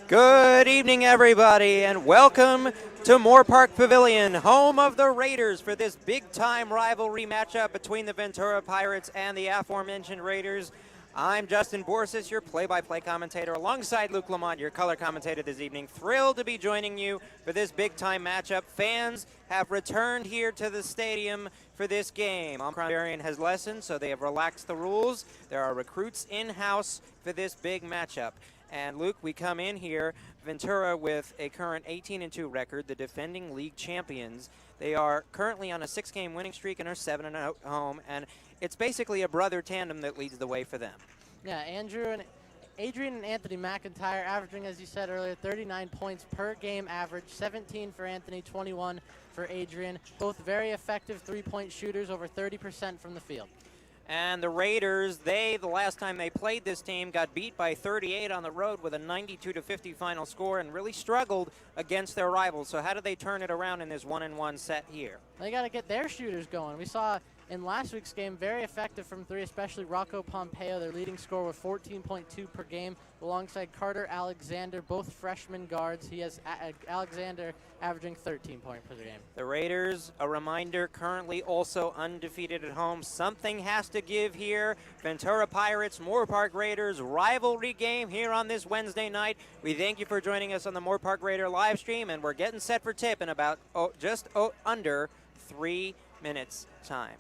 Good evening, everybody, and welcome to Moore Park Pavilion, home of the Raiders, for this big-time rivalry matchup between the Ventura Pirates and the aforementioned Raiders. I'm Justin Borsis, your play-by-play commentator, alongside Luke Lamont, your color commentator this evening. Thrilled to be joining you for this big-time matchup. Fans have returned here to the stadium for this game. Omicron variant has lessened, so they have relaxed the rules. There are recruits in-house for this big matchup. And Luke, we come in here, Ventura with a current 18-2 record, the defending league champions. They are currently on a 6-game winning streak and are 7-0 at home, and it's basically a brother tandem that leads the way for them. Yeah, Adrian and Anthony McIntyre averaging, as you said earlier, 39 points per game average, 17 for Anthony, 21 for Adrian. Both very effective three-point shooters, over 30% from the field. And the Raiders, the last time they played this team, got beat by 38 on the road with a 92-50 final score and really struggled against their rivals. So how did they turn it around in this 1-1 set here? They got to get their shooters going. We saw in last week's game, very effective from three, especially Rocco Pompeo, their leading scorer with 14.2 per game, alongside Carter Alexander, both freshman guards. He has Alexander averaging 13 points per game. The Raiders, a reminder, currently also undefeated at home. Something has to give here. Ventura Pirates, Moore Park Raiders, rivalry game here on this Wednesday night. We thank you for joining us on the Moore Park Raider live stream, and we're getting set for tip in about just under 3 minutes time.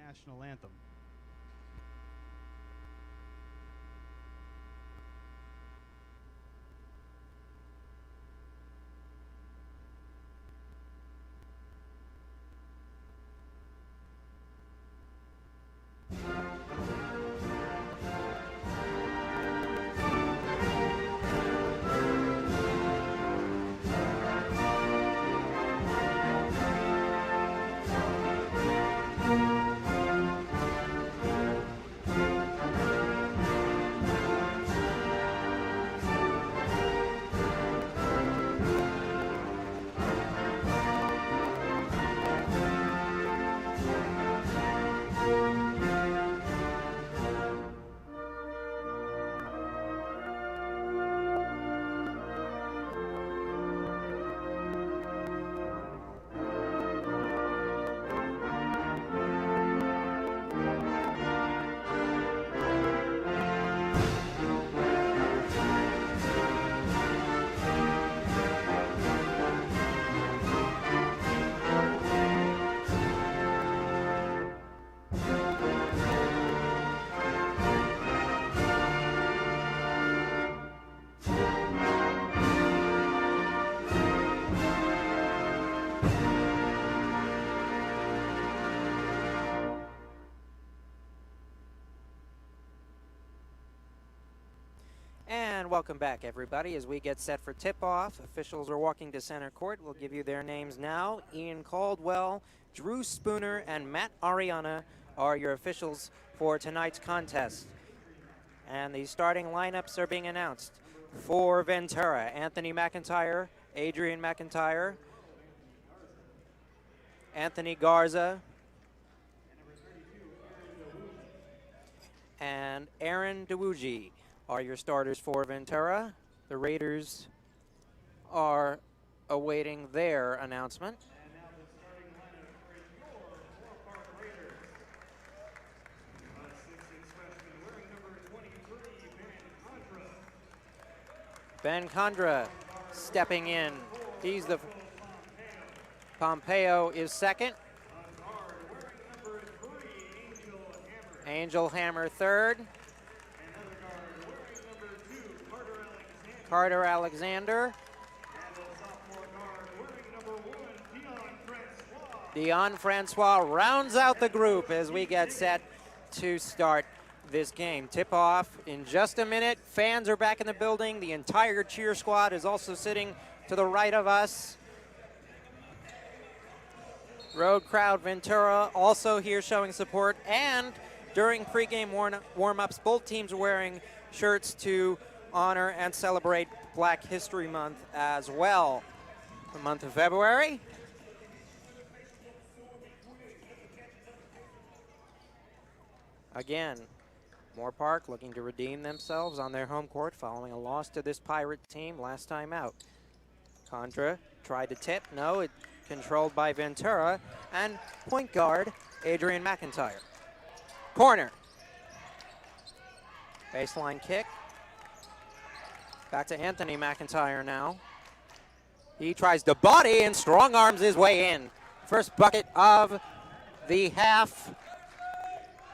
National anthem. And welcome back, everybody, as we get set for tip-off. Officials are walking to center court. We'll give you their names now. Ian Caldwell, Drew Spooner, and Matt Ariana are your officials for tonight's contest. And the starting lineups are being announced. For Ventura, Anthony McIntyre, Adrian McIntyre, Anthony Garza, and Aaron Dewuji are your starters for Ventura. The Raiders are awaiting their announcement. Ben Condra stepping in. He's the Pompeo is second. Angel Hammer third. Carter Alexander. Dion Francois rounds out the group as we get set to start this game. Tip-off in just a minute. Fans are back in the building. The entire cheer squad is also sitting to the right of us. Road crowd Ventura also here showing support, and during pregame warm-ups, both teams are wearing shirts to honor and celebrate Black History Month as well. The month of February. Again, Moorpark looking to redeem themselves on their home court following a loss to this Pirate team last time out. Condra tried to tip, no, it controlled by Ventura, and point guard Adrian McIntyre. Corner. Baseline kick. Back to Anthony McIntyre now. He tries to body and strong arms his way in. First bucket of the half.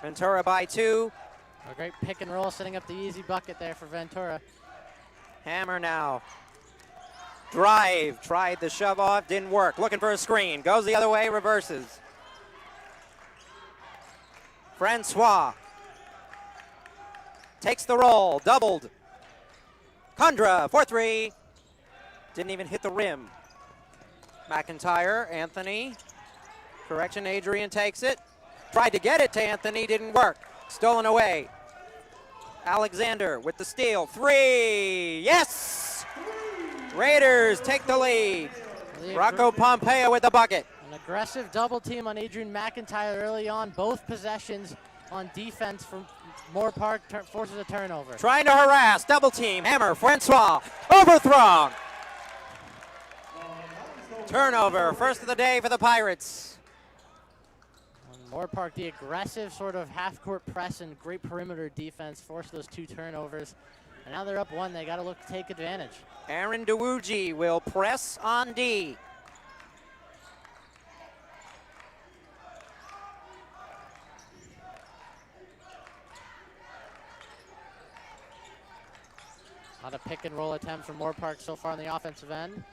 Ventura by 2. A great pick and roll, setting up the easy bucket there for Ventura. Hammer now. Drive, tried the shove off, didn't work. Looking for a screen, goes the other way, reverses. Francois takes the roll, doubled. Condra, 4-3. Didn't even hit the rim. McIntyre, Anthony. Correction, Adrian takes it. Tried to get it to Anthony, didn't work. Stolen away. Alexander with the steal. 3, yes! Raiders take the lead. Rocco Pompeo with the bucket. An aggressive double team on Adrian McIntyre early on. Both possessions on defense from Moorpark forces a turnover. Trying to harass, double team, Hammer, Francois, overthrown. Turnover, first of the day for the Pirates. Moorpark, the aggressive sort of half-court press and great perimeter defense forced those 2 turnovers. And now they're up 1, they gotta look to take advantage. Aaron Dewuji will press on D. A lot of pick and roll attempts from Moorpark so far on the offensive end.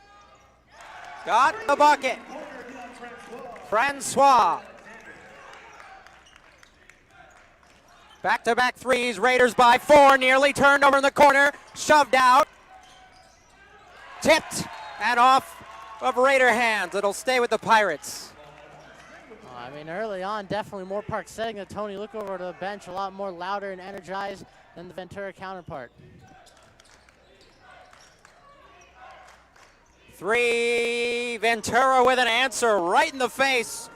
Got the bucket. Francois. Back-to-back threes, Raiders by 4, nearly turned over in the corner, shoved out, tipped, and off of Raider hands. It'll stay with the Pirates. I mean, early on, definitely Moorpark setting the tone. You look over to the bench, a lot more louder and energized than the Ventura counterpart. 3, Ventura with an answer right in the face.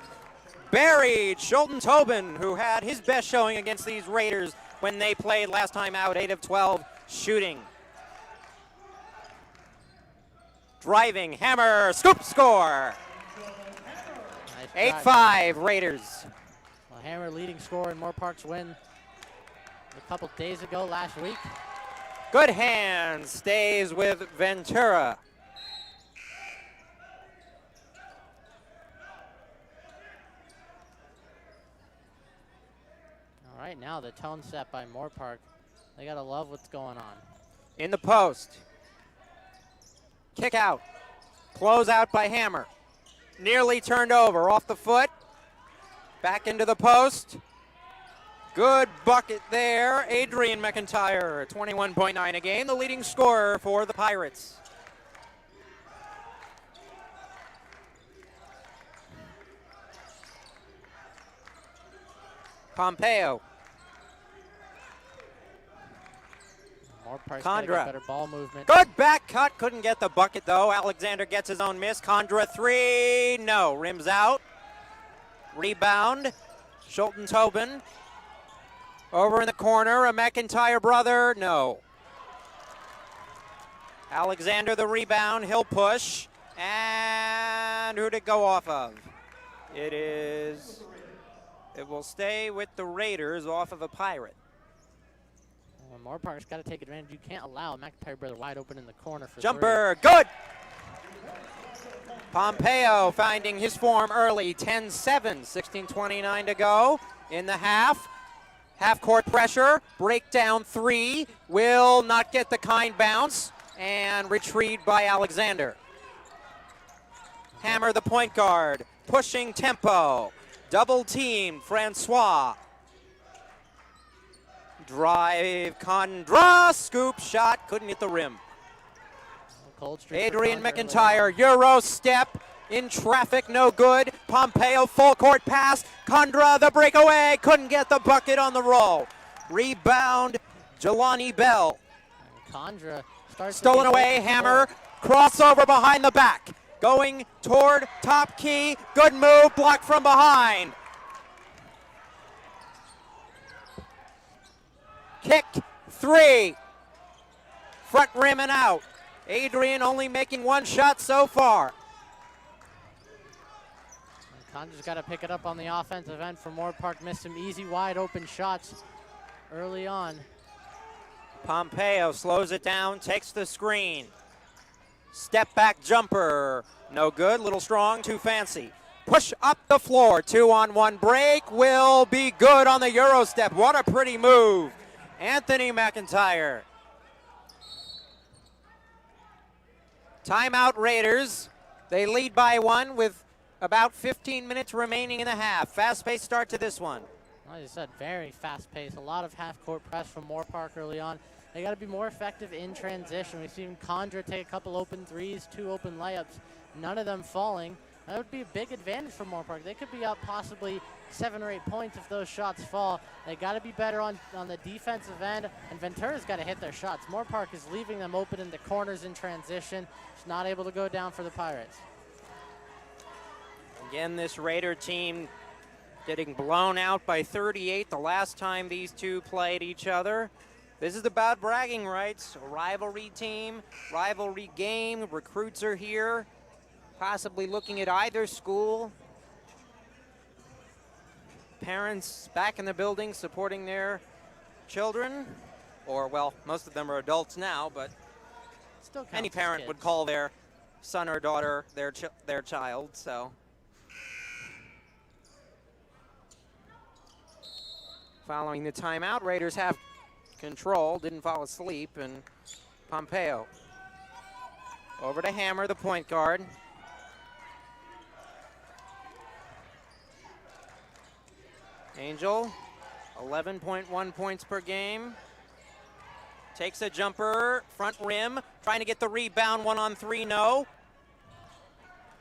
Buried Schulten Tobin, who had his best showing against these Raiders when they played last time out, 8 of 12 shooting. Driving, Hammer, scoop score. Nice 8-5 Raiders. Well, Hammer leading scorer in Moorpark's win a couple days ago, last week. Good hand stays with Ventura. All right, now the tone set by Moorpark. They gotta love what's going on. In the post. Kick out. Close out by Hammer. Nearly turned over off the foot. Back into the post. Good bucket there. Adrian McIntyre, 21.9 a game, the leading scorer for the Pirates. Pompeo. Moorpark's Condra. got better ball movement. Good back cut. Couldn't get the bucket, though. Alexander gets his own miss. Condra, three. No. Rims out. Rebound. Schulten Tobin. Over in the corner. A McIntyre brother. No. Alexander the rebound. He'll push. And who'd it go off of? It will stay with the Raiders off of a Pirate. Well, Moorpark's got to take advantage. You can't allow a McIntyre brother wide open in the corner for Jumper, good! Pompeo finding his form early, 10-7, 16:29 to go in the half. Half-court pressure, breakdown three, will not get the kind bounce, and retrieved by Alexander. Hammer, the point guard, pushing tempo, double team, Francois. Drive, Condra, scoop shot, couldn't hit the rim. Cold streak for Adrian Condra. McIntyre, Euro step, in traffic, no good. Pompeo, full court pass. Condra, the breakaway, couldn't get the bucket on the roll. Rebound, Jelani Bell. And Condra starts Stolen away, Hammer, crossover behind the back. Going toward top key, good move, blocked from behind. Kick, three. Front rim and out. Adrian only making one shot so far. Condra's got to pick it up on the offensive end for Moorpark. Missed some easy wide open shots early on. Pompeo slows it down, takes the screen. Step back jumper, no good, little strong, too fancy. Push up the floor, 2-on-1 break will be good on the Euro step. What a pretty move. Anthony McIntyre. Timeout Raiders. They lead by one with about 15 minutes remaining in the half. Fast-paced start to this one. Like I said, very fast-paced. A lot of half-court press from Moorpark early on. They got to be more effective in transition. We've seen Condra take a couple open threes, 2 open layups, none of them falling. That would be a big advantage for Moorpark. They could be up possibly 7 or 8 points if those shots fall. They got to be better on the defensive end, and Ventura's got to hit their shots. Moorpark is leaving them open in the corners in transition. Just not able to go down for the Pirates. Again, this Raider team getting blown out by 38 the last time these two played each other. This is about bragging rights. A rivalry team, rivalry game. Recruits are here, possibly looking at either school. Parents back in the building supporting their children, or well, most of them are adults now, but Still counts any as parent kids. would call their son or daughter their child, so. Following the timeout, Raiders have control, didn't fall asleep, and Pompeo. Over to Hammer, the point guard. Angel, 11.1 points per game. Takes a jumper, front rim, trying to get the rebound, 1-on-3, no.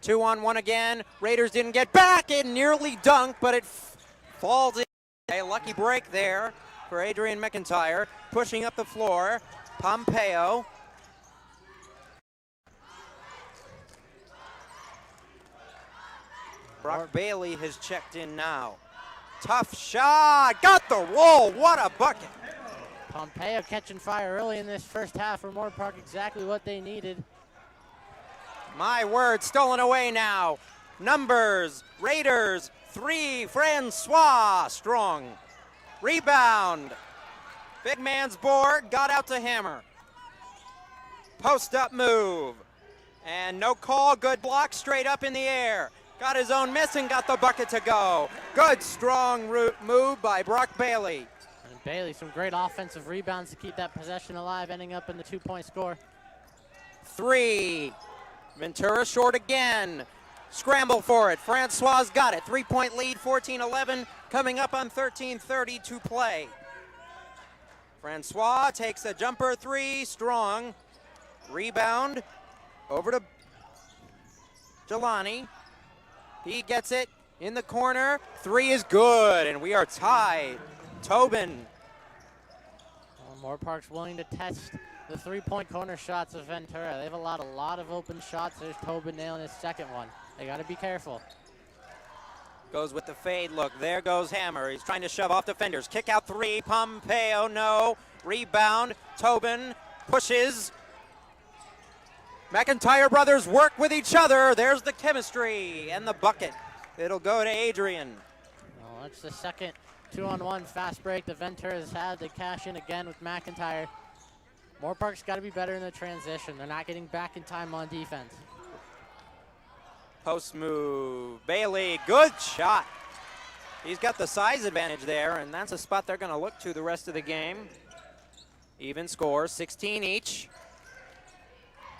2-on-1 again. Raiders didn't get back. It nearly dunked, but it falls in. A lucky break there for Adrian McIntyre. Pushing up the floor, Pompeo. Brock Bailey has checked in now. Tough shot, got the roll, what a bucket. Pompeo catching fire early in this first half for Moorpark, exactly what they needed. My word, stolen away now. Numbers, Raiders, 3, Francois, strong. Rebound, big man's board, got out to Hammer. Post up move, and no call, good block, straight up in the air. Got his own miss and got the bucket to go. Good, strong move by Brock Bailey. And Bailey, some great offensive rebounds to keep that possession alive, ending up in the 2-point score. 3, Ventura short again. Scramble for it. Francois got it. 3-point lead, 14-11, coming up on 13:30 to play. Francois takes a jumper three, strong. Rebound over to Jelani. He gets it in the corner. Three is good, and we are tied. Tobin. Well, Moorpark's willing to test the three-point corner shots of Ventura. They've allowed a lot of open shots. There's Tobin nailing his second one. They got to be careful. Goes with the fade look. There goes Hammer. He's trying to shove off defenders. Kick out three. Pompeo, no. Rebound. Tobin pushes. McIntyre brothers work with each other. There's the chemistry and the bucket. It'll go to Adrian. Well, that's the second 2-on-1 fast break that Ventura's had to cash in again with McIntyre. Moorpark's got to be better in the transition. They're not getting back in time on defense. Post move. Bailey, good shot. He's got the size advantage there, and that's a spot they're going to look to the rest of the game. Even score, 16 each.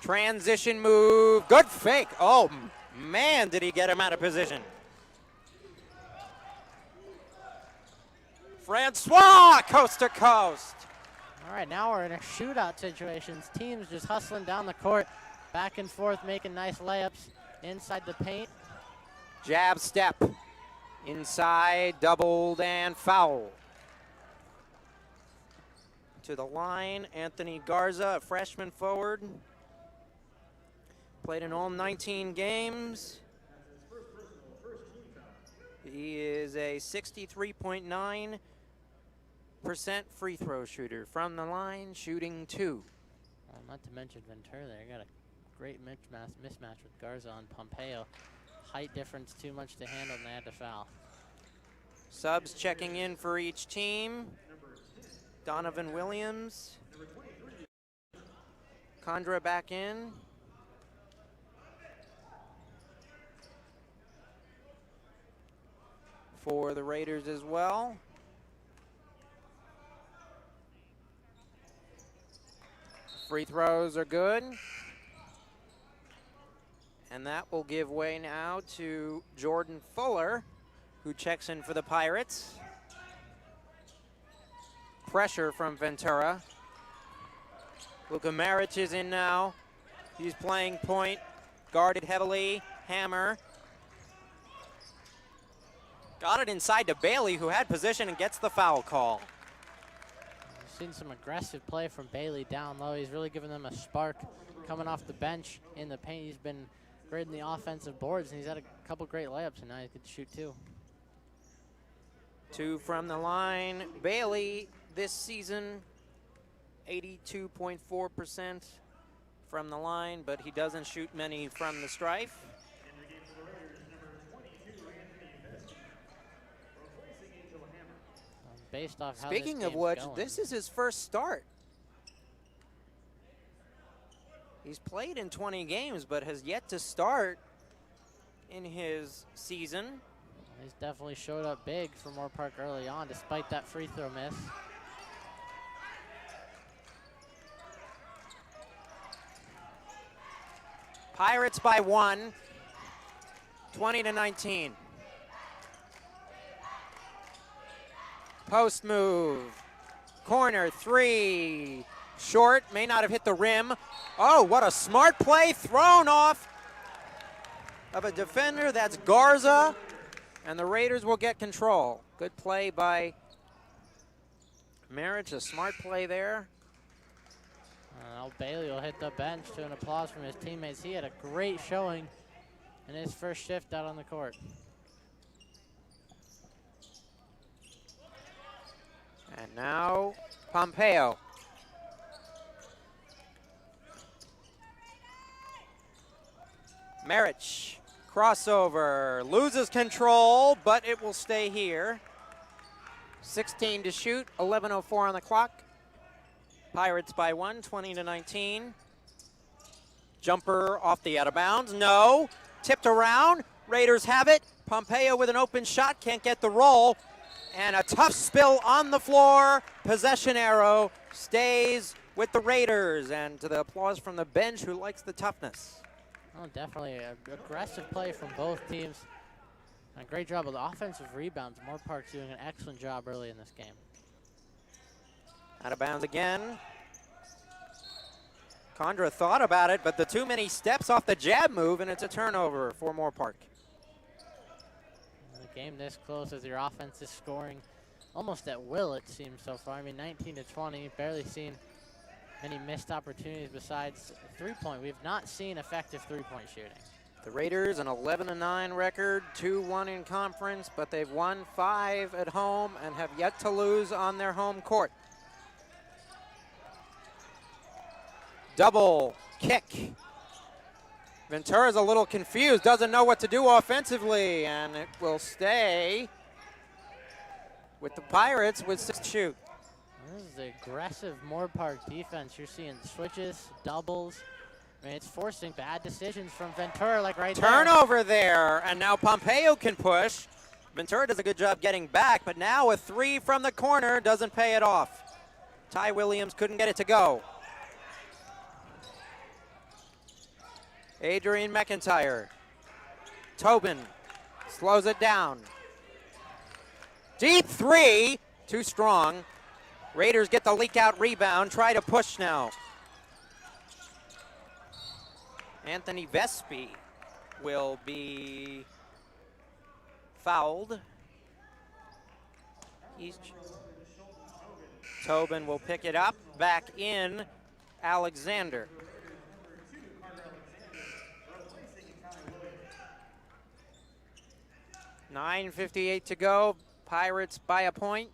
Transition move. Good fake. Oh, man, did he get him out of position. Francois, coast to coast. All right, now we're in a shootout situation. Teams just hustling down the court, back and forth, making nice layups inside the paint. Jab step. Inside, doubled and foul. To the line, Anthony Garza, a freshman forward. Played in all 19 games. He is a 63.9% free throw shooter. From the line, shooting 2. Well, not to mention Ventura there. Got a great mismatch with Garza on Pompeo. Height difference too much to handle, and they had to foul. Subs checking in for each team. Donovan Williams. Condra back in. For the Raiders as well. Free throws are good. And that will give way now to Jordan Fuller, who checks in for the Pirates. Pressure from Ventura. Luka Maric is in now. He's playing point, guarded heavily. Hammer. Got it inside to Bailey, who had position and gets the foul call. We've seen some aggressive play from Bailey down low. He's really given them a spark coming off the bench in the paint. He's been great in the offensive boards, and he's had a couple great layups, and now he could shoot 2. 2 from the line. Bailey this season, 82.4% from the line, but he doesn't shoot many from the stripe. Based off how Speaking of which, this is his first start. He's played in 20 games, but has yet to start in his season. He's definitely showed up big for Moorpark early on, despite that free throw miss. Pirates by 1, 20-19. Post move, corner 3, short, may not have hit the rim. Oh, what a smart play, thrown off of a defender. That's Garza, and the Raiders will get control. Good play by Maric, a smart play there. Now Bailey will hit the bench to an applause from his teammates. He had a great showing in his first shift out on the court. And now Pompeo. Maric, crossover, loses control, but it will stay here. 16 to shoot, 11:04 on the clock. Pirates by 1, 20-19. Jumper off the out of bounds, no. Tipped around, Raiders have it. Pompeo with an open shot, can't get the roll. And a tough spill on the floor. Possession arrow stays with the Raiders. And to the applause from the bench who likes the toughness. Oh, definitely aggressive play from both teams. A great job of the offensive rebounds. Moore Park's doing an excellent job early in this game. Out of bounds again. Condra thought about it, but the too many steps off the jab move, and it's a turnover for Moore Park. The game this close as your offense is scoring almost at will, it seems so far. I mean, 19 to 20, barely seen many missed opportunities besides three-point. We have not seen effective three-point shooting. The Raiders, an 11-9 record, 2-1 in conference, but they've won 5 at home and have yet to lose on their home court. Double kick. Ventura's a little confused, doesn't know what to do offensively, and it will stay with the Pirates with 6 to shoot. This is the aggressive Moore Park defense. You're seeing switches, doubles. I mean, it's forcing bad decisions from Ventura, like right there. Turnover there, and now Pompeo can push. Ventura does a good job getting back, but now a 3 from the corner doesn't pay it off. Ty Williams couldn't get it to go. Adrian McIntyre. Tobin slows it down. Deep 3, too strong. Raiders get the leak out rebound, try to push now. Anthony Vespi will be fouled. Tobin will pick it up, back in Alexander. .9:58 to go, Pirates by a point.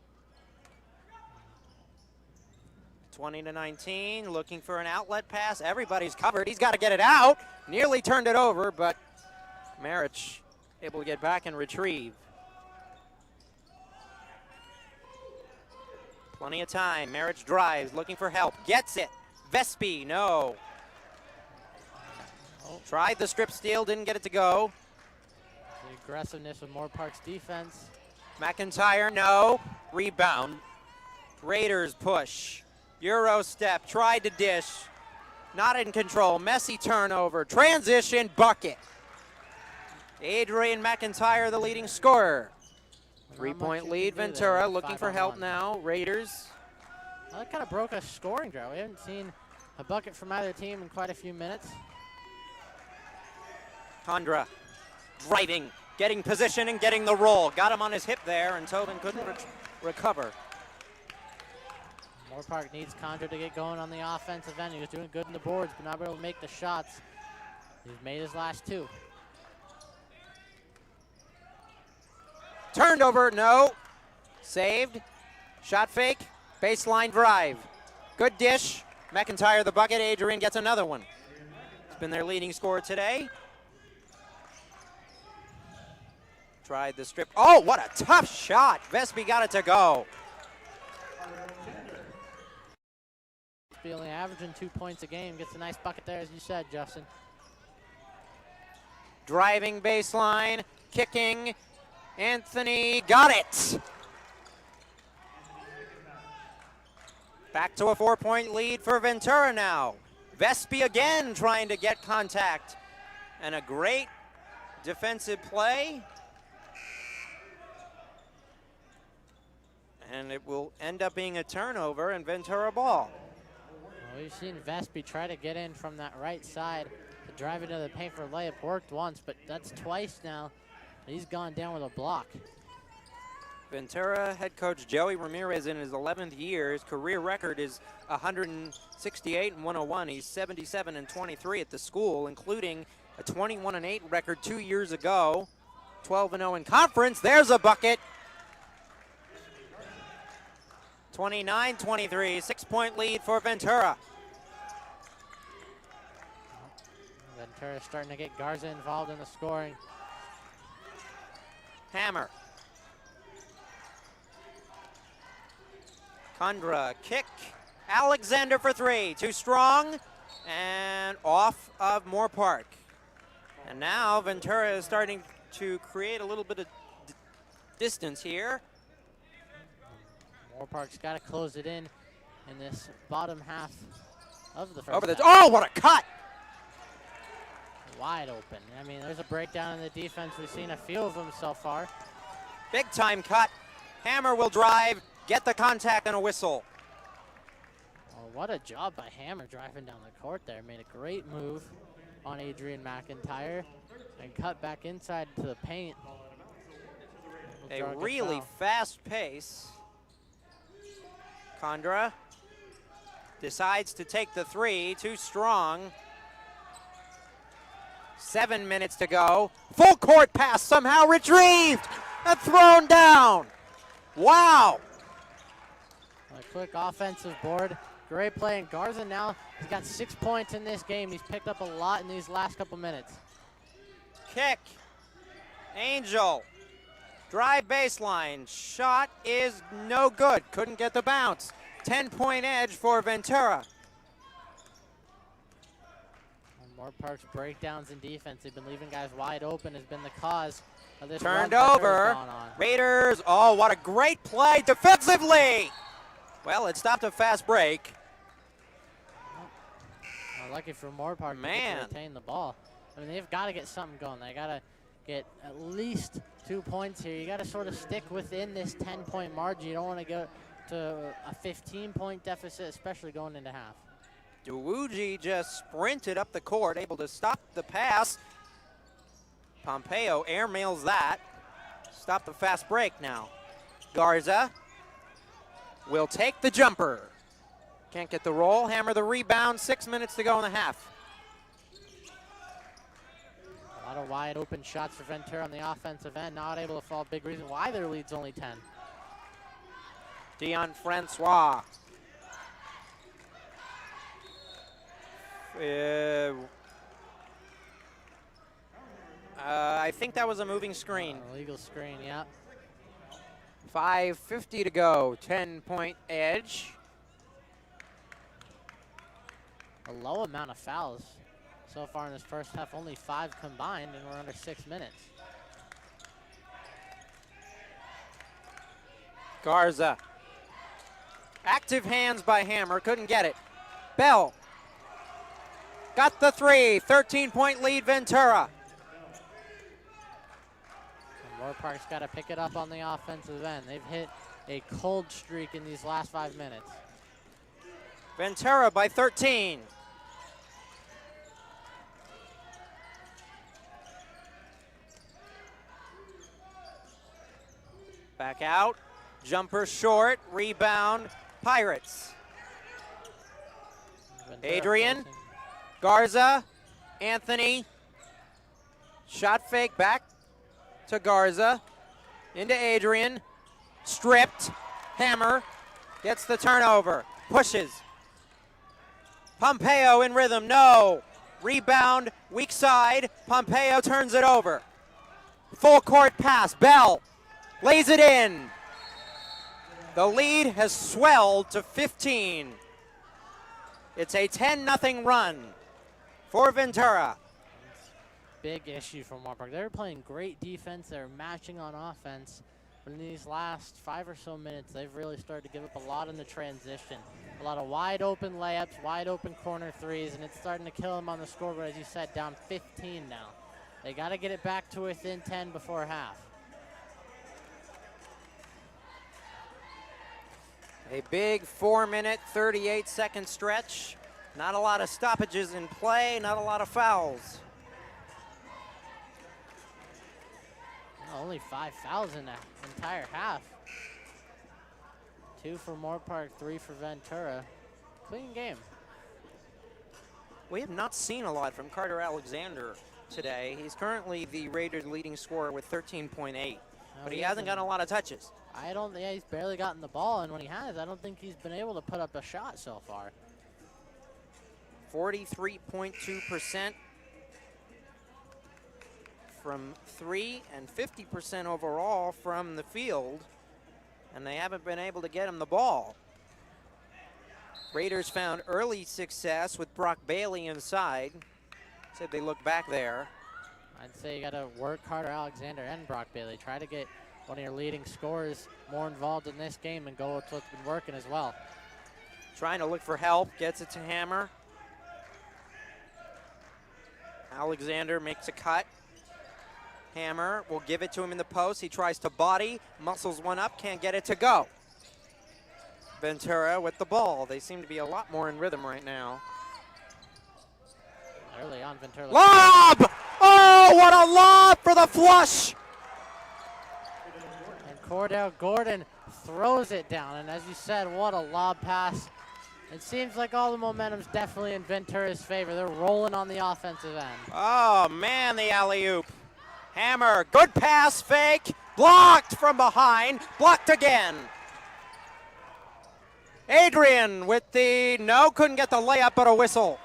20 to 19, looking for an outlet pass. Everybody's covered. He's got to get it out. Nearly turned it over, but Marich able to get back and retrieve. Plenty of time. Marich drives, looking for help. Gets it. Vespi, no. Tried the strip steal, didn't get it to go. The aggressiveness of Moore Park's defense. McIntyre, no. Rebound. Raiders push. Euro step, tried to dish. Not in control, messy turnover. Transition, bucket. Adrian McIntyre, the leading scorer. 3-point lead, Ventura looking for help now. Raiders. Well, that kind of broke a scoring drought. We haven't seen a bucket from either team in quite a few minutes. Condra driving, getting position and getting the roll. Got him on his hip there, and Tobin couldn't recover. Moore Park needs Condra to get going on the offensive end. He was doing good in the boards, but not able to make the shots. He's made his last 2. Turned over, no. Saved. Shot fake. Baseline drive. Good dish. McIntyre the bucket. Adrian gets another one. He's been their leading scorer today. Tried the strip. Oh, what a tough shot. Vespi got it to go. Only averaging 2 points a game. Gets a nice bucket there, as you said, Justin. Driving baseline. Kicking. Anthony got it. Back to a 4-point lead for Ventura now. Vespi again trying to get contact. And a great defensive play. And it will end up being a turnover and Ventura ball. Well, we've seen Vespi try to get in from that right side to drive into the paint for a layup. Worked once, but that's twice now. He's gone down with a block. Ventura head coach Joey Ramirez in his 11th year. His career record is 168 and 101. He's 77 and 23 at the school, including a 21 and 8 record 2 years ago. 12 and 0 in conference. There's a bucket. 29-23, 6-point lead for Ventura. Ventura starting to get Garza involved in the scoring. Hammer. Condra kick. Alexander for 3. Too strong and off of Moore Park. And now Ventura is starting to create a little bit of distance here. Moore Park's got to close it in this bottom half of the first half. Oh, what a cut! wide open. I mean, there's a breakdown in the defense. We've seen a few of them so far. Big time cut. Hammer will drive, get the contact and a whistle. Oh, what a job by Hammer driving down the court there. Made a great move on Adrian McIntyre and cut back inside to the paint. A really fast pace. Condra decides to take the three, too strong. 7 minutes to go. Full court pass somehow retrieved and thrown down. Wow. A quick offensive board. Great play, and Garza now has got 6 points in this game. He's picked up a lot in these last couple minutes. Kick. Angel. Drive baseline. Shot is no good. Couldn't get the bounce. 10-point edge for Ventura. Moorpark's breakdowns in defense. They've been leaving guys wide open has been the cause of this. Turned over. Raiders. Oh, what a great play defensively. Well, it stopped a fast break. Lucky for Moorpark to retain the ball. I mean, they've got to get something going. They got to get at least 2 points here. You got to sort of stick within this 10-point margin. You don't want to go to a 15-point deficit, especially going into half. Dewuji just sprinted up the court, able to stop the pass. Pompeo airmails that. Stop the fast break now. Garza will take the jumper. Can't get the roll. Hammer the rebound. 6 minutes to go in the half. A lot of wide open shots for Ventura on the offensive end. Not able to fall. Big reason why their lead's only 10. Dion Francois. I think that was a moving screen. Illegal screen, yeah. 5:50 to go. 10-point edge. A low amount of fouls so far in this first half. Only 5 combined, and we're under 6 minutes. Garza. Active hands by Hammer. Couldn't get it. Bell. Got the three. 13-point lead, Ventura. Moorpark's got to pick it up on the offensive end. They've hit a cold streak in these last 5 minutes. Ventura by 13. Back out. Jumper short. Rebound. Pirates. Adrian. Garza. Anthony. Shot fake back to Garza. Into Adrian. Stripped. Hammer. Gets the turnover. Pushes. Pompeo in rhythm. No. Rebound. Weak side. Pompeo turns it over. Full court pass. Bell lays it in. The lead has swelled to 15. It's a 10-0 run for Ventura. Big issue for Moorpark. They're playing great defense. They're matching on offense. But in these last 5 or so minutes, they've really started to give up a lot in the transition. A lot of wide open layups, wide open corner threes, and it's starting to kill them on the scoreboard, as you said, down 15 now. They got to get it back to within 10 before half. A big 4-minute, 38-second stretch. Not a lot of stoppages in play, not a lot of fouls. Only 5 fouls in the entire half. 2 for Moorpark, 3 for Ventura. Clean game. We have not seen a lot from Carter Alexander today. He's currently the Raiders' leading scorer with 13.8, but he hasn't gotten a lot of touches. Yeah, he's barely gotten the ball, and when he has, I don't think he's been able to put up a shot so far. 43.2% from 3 and 50% overall from the field, and they haven't been able to get him the ball. Raiders found early success with Brock Bailey inside. Said they look back there. I'd say you got to work Carter Alexander and Brock Bailey. Try to get one of your leading scorers more involved in this game and go with what's been working as well. Trying to look for help, gets it to Hammer. Alexander makes a cut. Hammer will give it to him in the post. He tries to body, muscles one up, can't get it to go. Ventura with the ball. They seem to be a lot more in rhythm right now. Early on, Ventura. Lob! Oh, what a lob for the flush! And Cordell Gordon throws it down. And as you said, what a lob pass. It seems like all the momentum's definitely in Ventura's favor. They're rolling on the offensive end. Oh, man, the alley-oop. Hammer, good pass, fake, blocked from behind, blocked again. Adrian with the, no, couldn't get the layup, but a whistle.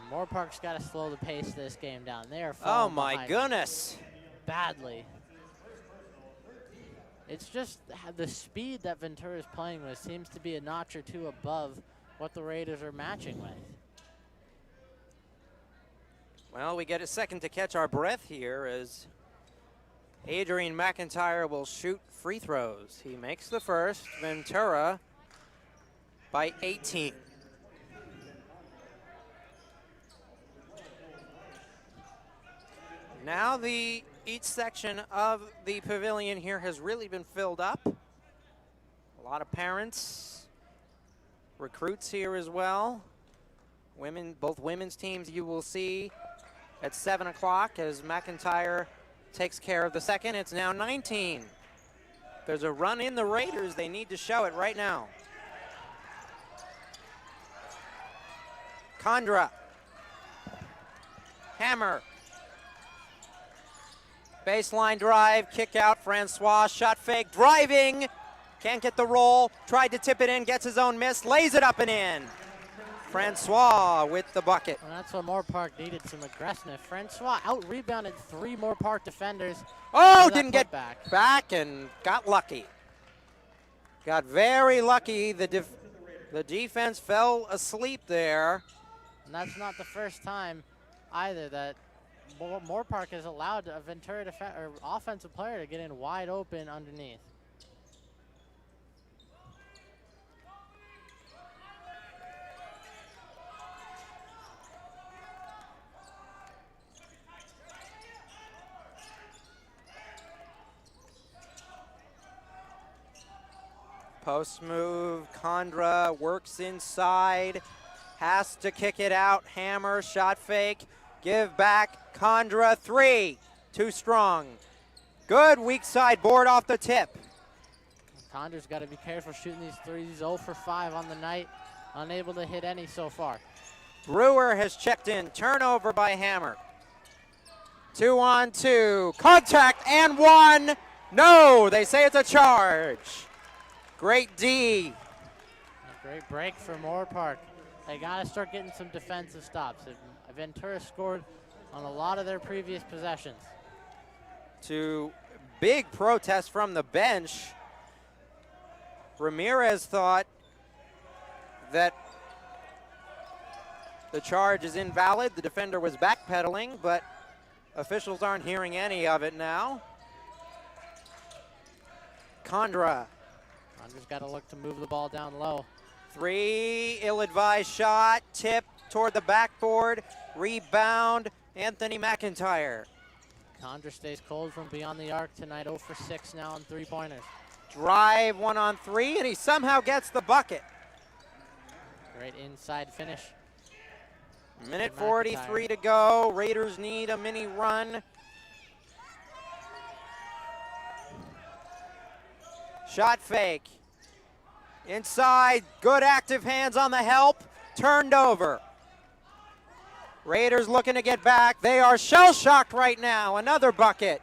And Moorpark's got to slow the pace of this game down. They are Oh, falling my behind goodness. badly. It's just the speed that Ventura is playing with seems to be a notch or two above what the Raiders are matching with. Well, we get a second to catch our breath here as Adrian McIntyre will shoot free throws. He makes the first, Ventura by 18. Now each section of the pavilion here has really been filled up. A lot of parents, recruits here as well. Both women's teams you will see at 7 o'clock as McIntyre takes care of the second. It's now 19. There's a run in the Raiders. They need to show it right now. Condra. Hammer. Baseline drive, kick out, Francois, shot fake, driving. Can't get the roll, tried to tip it in, gets his own miss, lays it up and in. Francois with the bucket. And that's what Moorpark needed, some aggressiveness. Francois out-rebounded 3 Moorpark defenders. Oh, didn't get back. back and got lucky. Got very lucky. The defense fell asleep there. And that's not the first time either that Moorpark has allowed a Ventura offensive player to get in wide open underneath. Post move, Condra works inside, has to kick it out. Hammer, shot fake, give back, Condra, 3, too strong. Good weak side board off the tip. Condra's got to be careful shooting these threes. 0 for 5 on the night, unable to hit any so far. Brewer has checked in, turnover by Hammer. 2-on-2, contact and 1. No, they say it's a charge. Great D. A great break for Moorpark. They got to start getting some defensive stops. Ventura scored on a lot of their previous possessions. To big protest from the bench. Ramirez thought that the charge is invalid. The defender was backpedaling, but officials aren't hearing any of it now. Condra. Condra's got to look to move the ball down low. 3, ill-advised shot, tip toward the backboard, rebound, Anthony McIntyre. Condra stays cold from beyond the arc tonight, 0 for 6 now on 3-pointers. Drive, 1-on-3, and he somehow gets the bucket. Great inside finish. Minute 43 to go. Raiders need a mini run. Shot fake. Inside, good active hands on the help. Turned over. Raiders looking to get back. They are shell-shocked right now. Another bucket.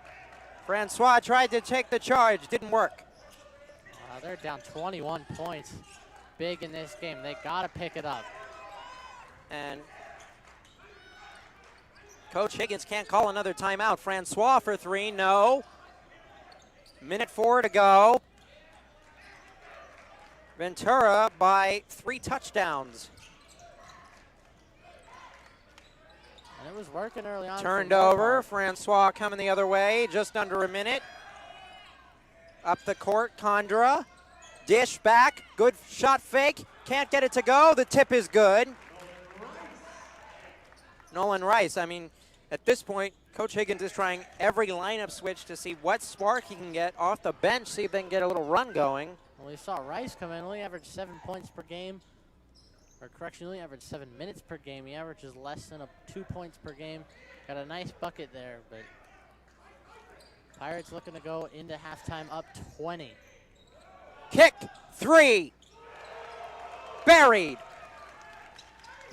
Francois tried to take the charge. Didn't work. They're down 21 points. Big in this game. They got to pick it up. And Coach Higgins can't call another timeout. Francois for 3. No. Minute 4 to go. Ventura by 3 touchdowns. And it was working early on. Turned over. Francois coming the other way. Just under a minute. Up the court, Condra. Dish back. Good shot fake. Can't get it to go. The tip is good. Nolan Rice. I mean, at this point, Coach Higgins is trying every lineup switch to see what spark he can get off the bench, see if they can get a little run going. Well, we saw Rice come in, only averaged 7 points per game. Or correction, only averaged 7 minutes per game. He averages less than 2 points per game. Got a nice bucket there, but Pirates looking to go into halftime up 20. Kick, 3. Buried.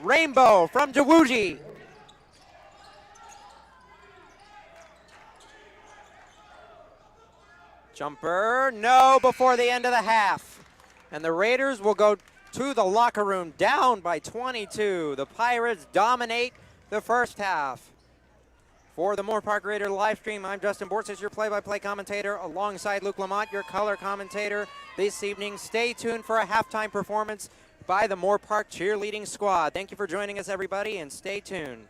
Rainbow from Jawuji. Jumper, no, before the end of the half. And the Raiders will go to the locker room down by 22. The Pirates dominate the first half. For the Moorpark Raider live stream, I'm Justin Bortzis, your play-by-play commentator, alongside Luke Lamont, your color commentator this evening. Stay tuned for a halftime performance by the Moorpark cheerleading squad. Thank you for joining us, everybody, and stay tuned.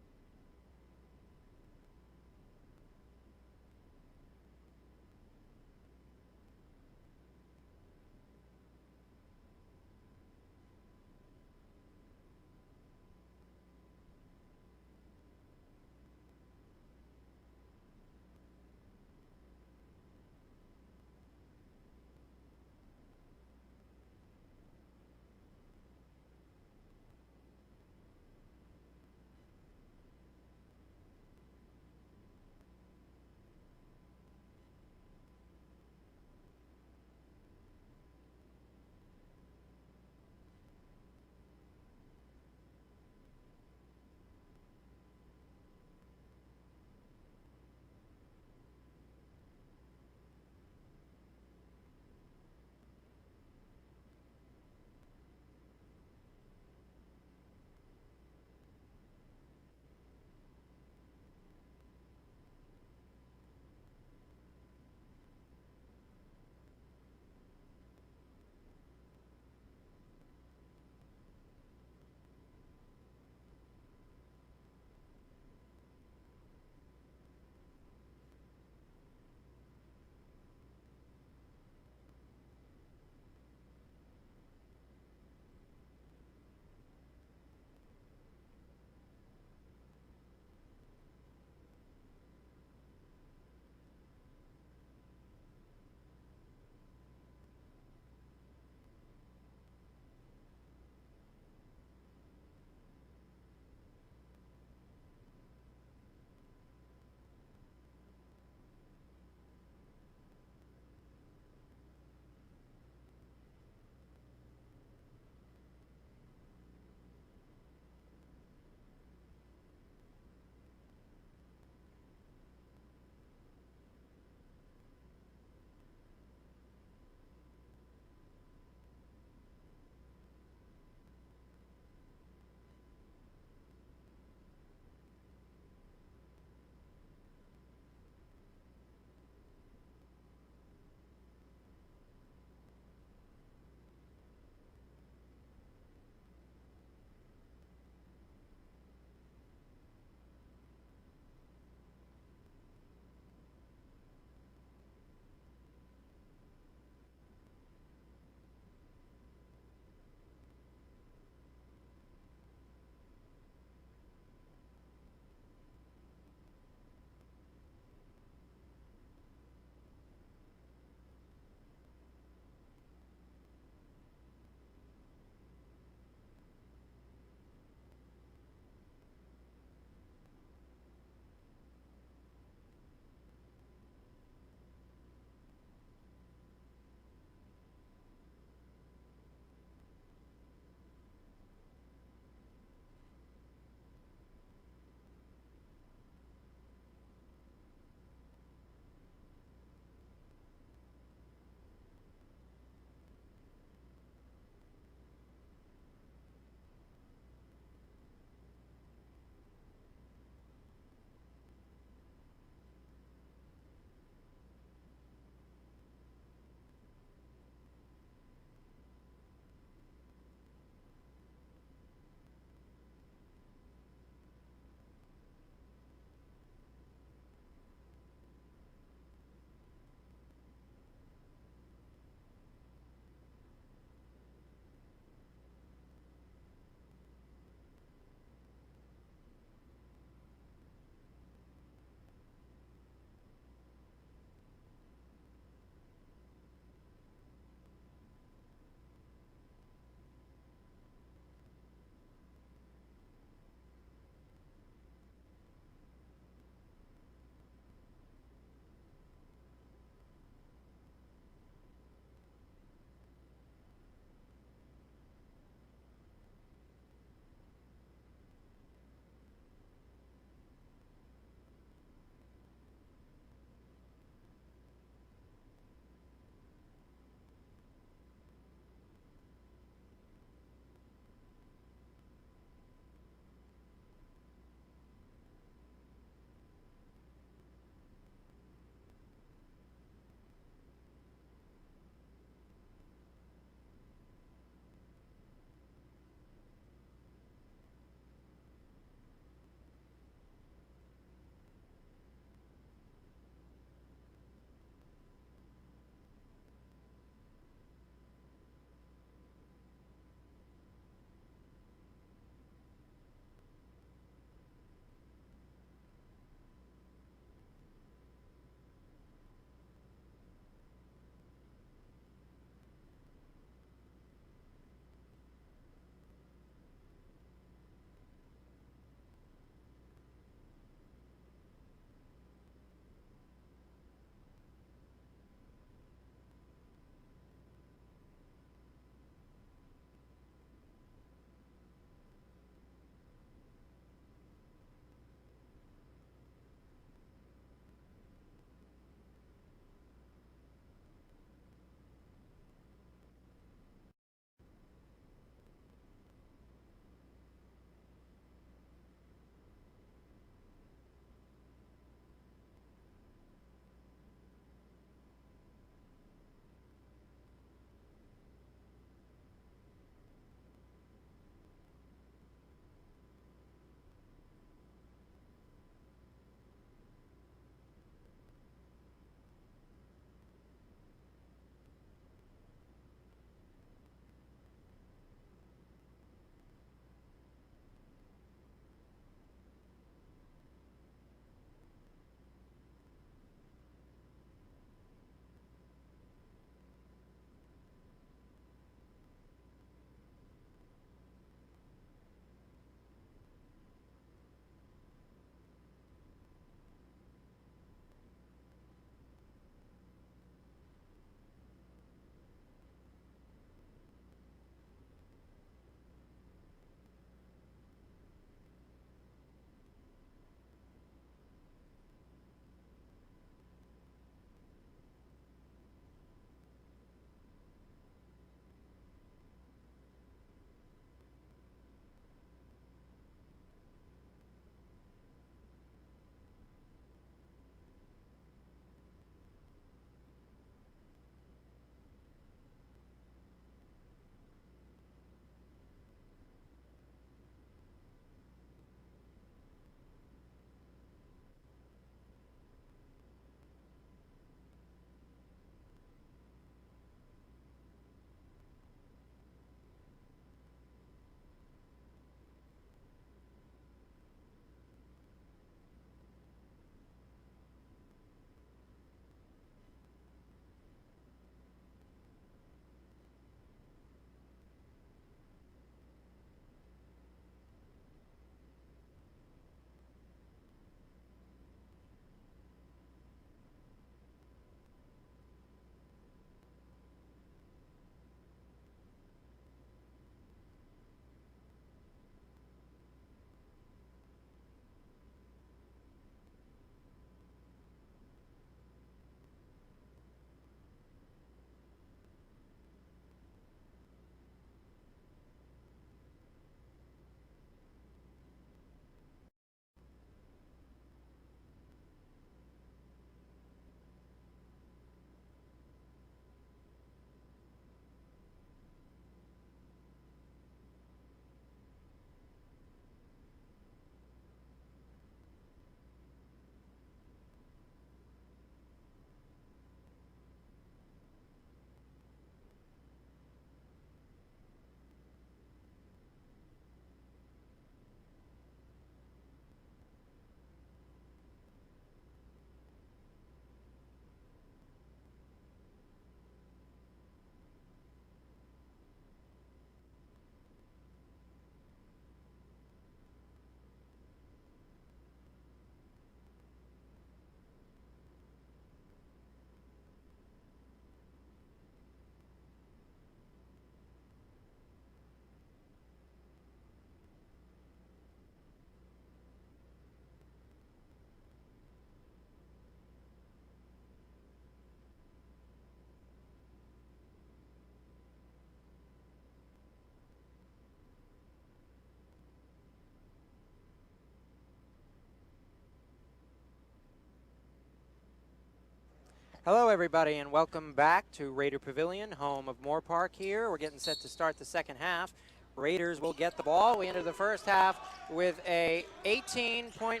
Hello, everybody, and welcome back to Raider Pavilion, home of Moore Park here. We're getting set to start the second half. Raiders will get the ball. We enter the first half with a 22-point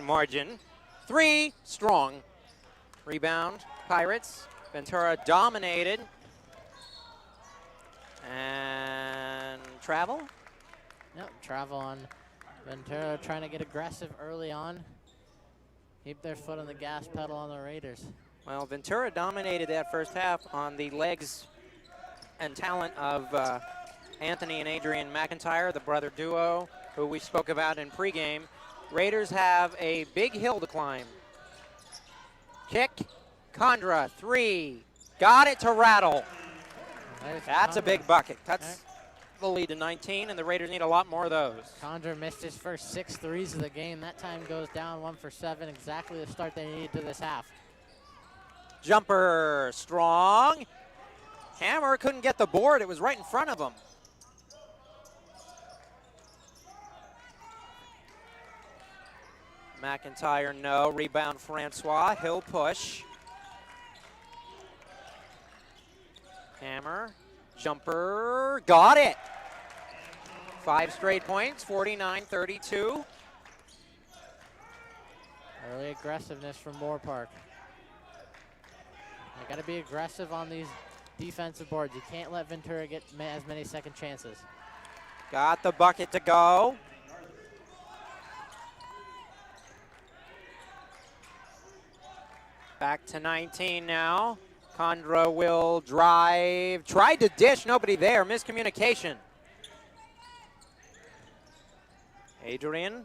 margin. 3 strong. Rebound, Pirates. Ventura dominated. And travel. Yep, travel on Ventura trying to get aggressive early on. Keep their foot on the gas pedal on the Raiders. Well, Ventura dominated that first half on the legs and talent of Anthony and Adrian McIntyre, the brother duo who we spoke about in pregame. Raiders have a big hill to climb. Kick, Condra, 3. Got it to rattle. That's a big bucket. Cuts the lead to 19, and the Raiders need a lot more of those. Condra missed his first 6 threes of the game. That time goes down 1 for 7, exactly the start they needed to this half. Jumper, strong. Hammer couldn't get the board. It was right in front of him. McIntyre, no. Rebound, Francois. He'll push. Hammer, jumper, got it. 5 straight points, 49-32. Early aggressiveness from Moore Park. You got to be aggressive on these defensive boards. You can't let Ventura get as many second chances. Got the bucket to go. Back to 19 now. Condra will drive. Tried to dish, nobody there. Miscommunication. Adrian.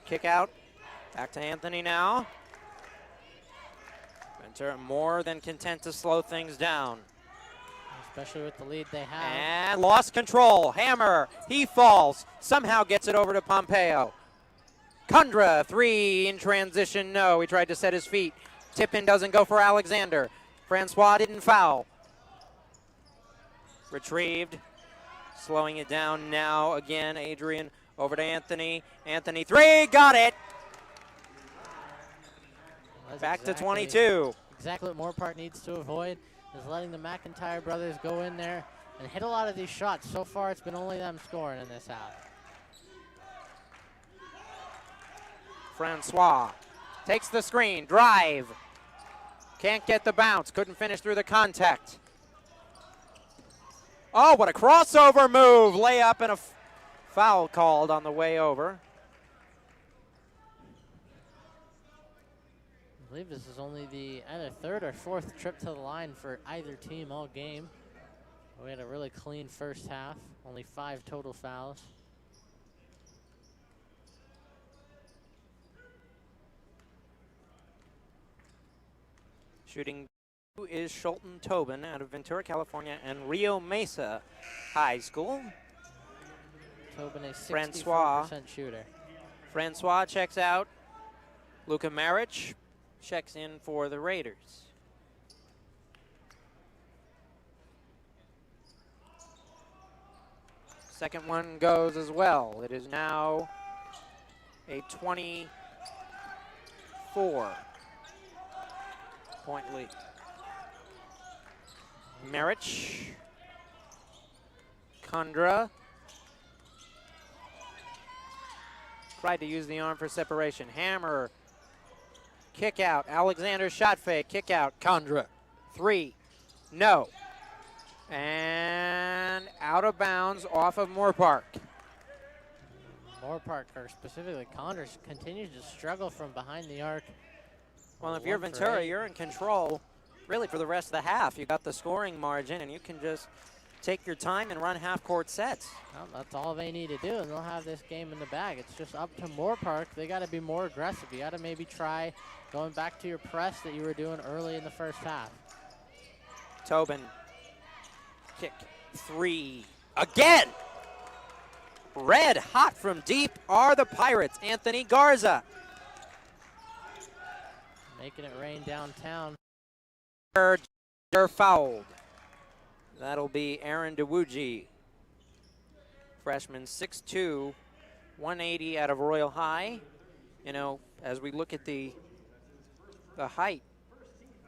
Kick out. Back to Anthony now. Ventura more than content to slow things down. Especially with the lead they have. And lost control. Hammer. He falls. Somehow gets it over to Pompeo. Condra, 3 in transition, no. He tried to set his feet. Tip-in doesn't go for Alexander. Francois didn't foul. Retrieved. Slowing it down now again. Adrian over to Anthony. Anthony, 3, got it. Back to 22. Exactly what Moore Park needs to avoid is letting the McIntyre brothers go in there and hit a lot of these shots. So far, it's been only them scoring in this half. Francois takes the screen, drive. Can't get the bounce, couldn't finish through the contact. Oh, what a crossover move. Layup and a foul called on the way over. I believe this is only the either 3rd or 4th trip to the line for either team all game. We had a really clean first half, only 5 total fouls. Shooting is Schulten Tobin out of Ventura, California, and Rio Mesa High School. Tobin, a 64% Francois. shooter. Francois checks out. Luka Maric checks in for the Raiders. Second one goes as well. It is now a 24-point lead. Maric. Condra. Tried to use the arm for separation. Hammer. Kick out. Alexander shot fake. Kick out. Condra. 3. No. And out of bounds off of Moore Park. Moore Park, or specifically Condra, continues to struggle from behind the arc. Well, if you're Ventura, you're in control really for the rest of the half. You got the scoring margin, and you can just take your time and run half-court sets. Well, that's all they need to do, and they'll have this game in the bag. It's just up to Moore Park. They got to be more aggressive. You got to maybe try going back to your press that you were doing early in the first half. Tobin. Kick. 3. Again! Red hot from deep are the Pirates. Anthony Garza. Making it rain downtown. They're fouled. That'll be Aaron DeWuji. Freshman, 6'2", 180 out of Royal High. You know, as we look at the height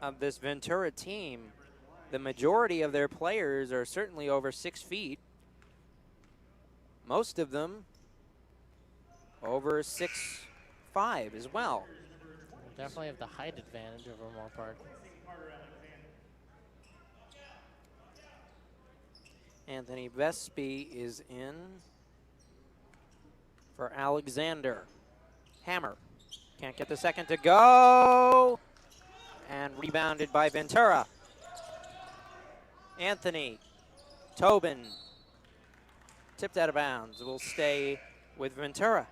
of this Ventura team, the majority of their players are certainly over 6 feet. Most of them over 6'5" as well. We'll definitely have the height advantage over Moorpark. Anthony Vespi is in for Alexander. Hammer can't get the second to go, and rebounded by Ventura. Anthony Tobin tipped out of bounds. Will stay with Ventura.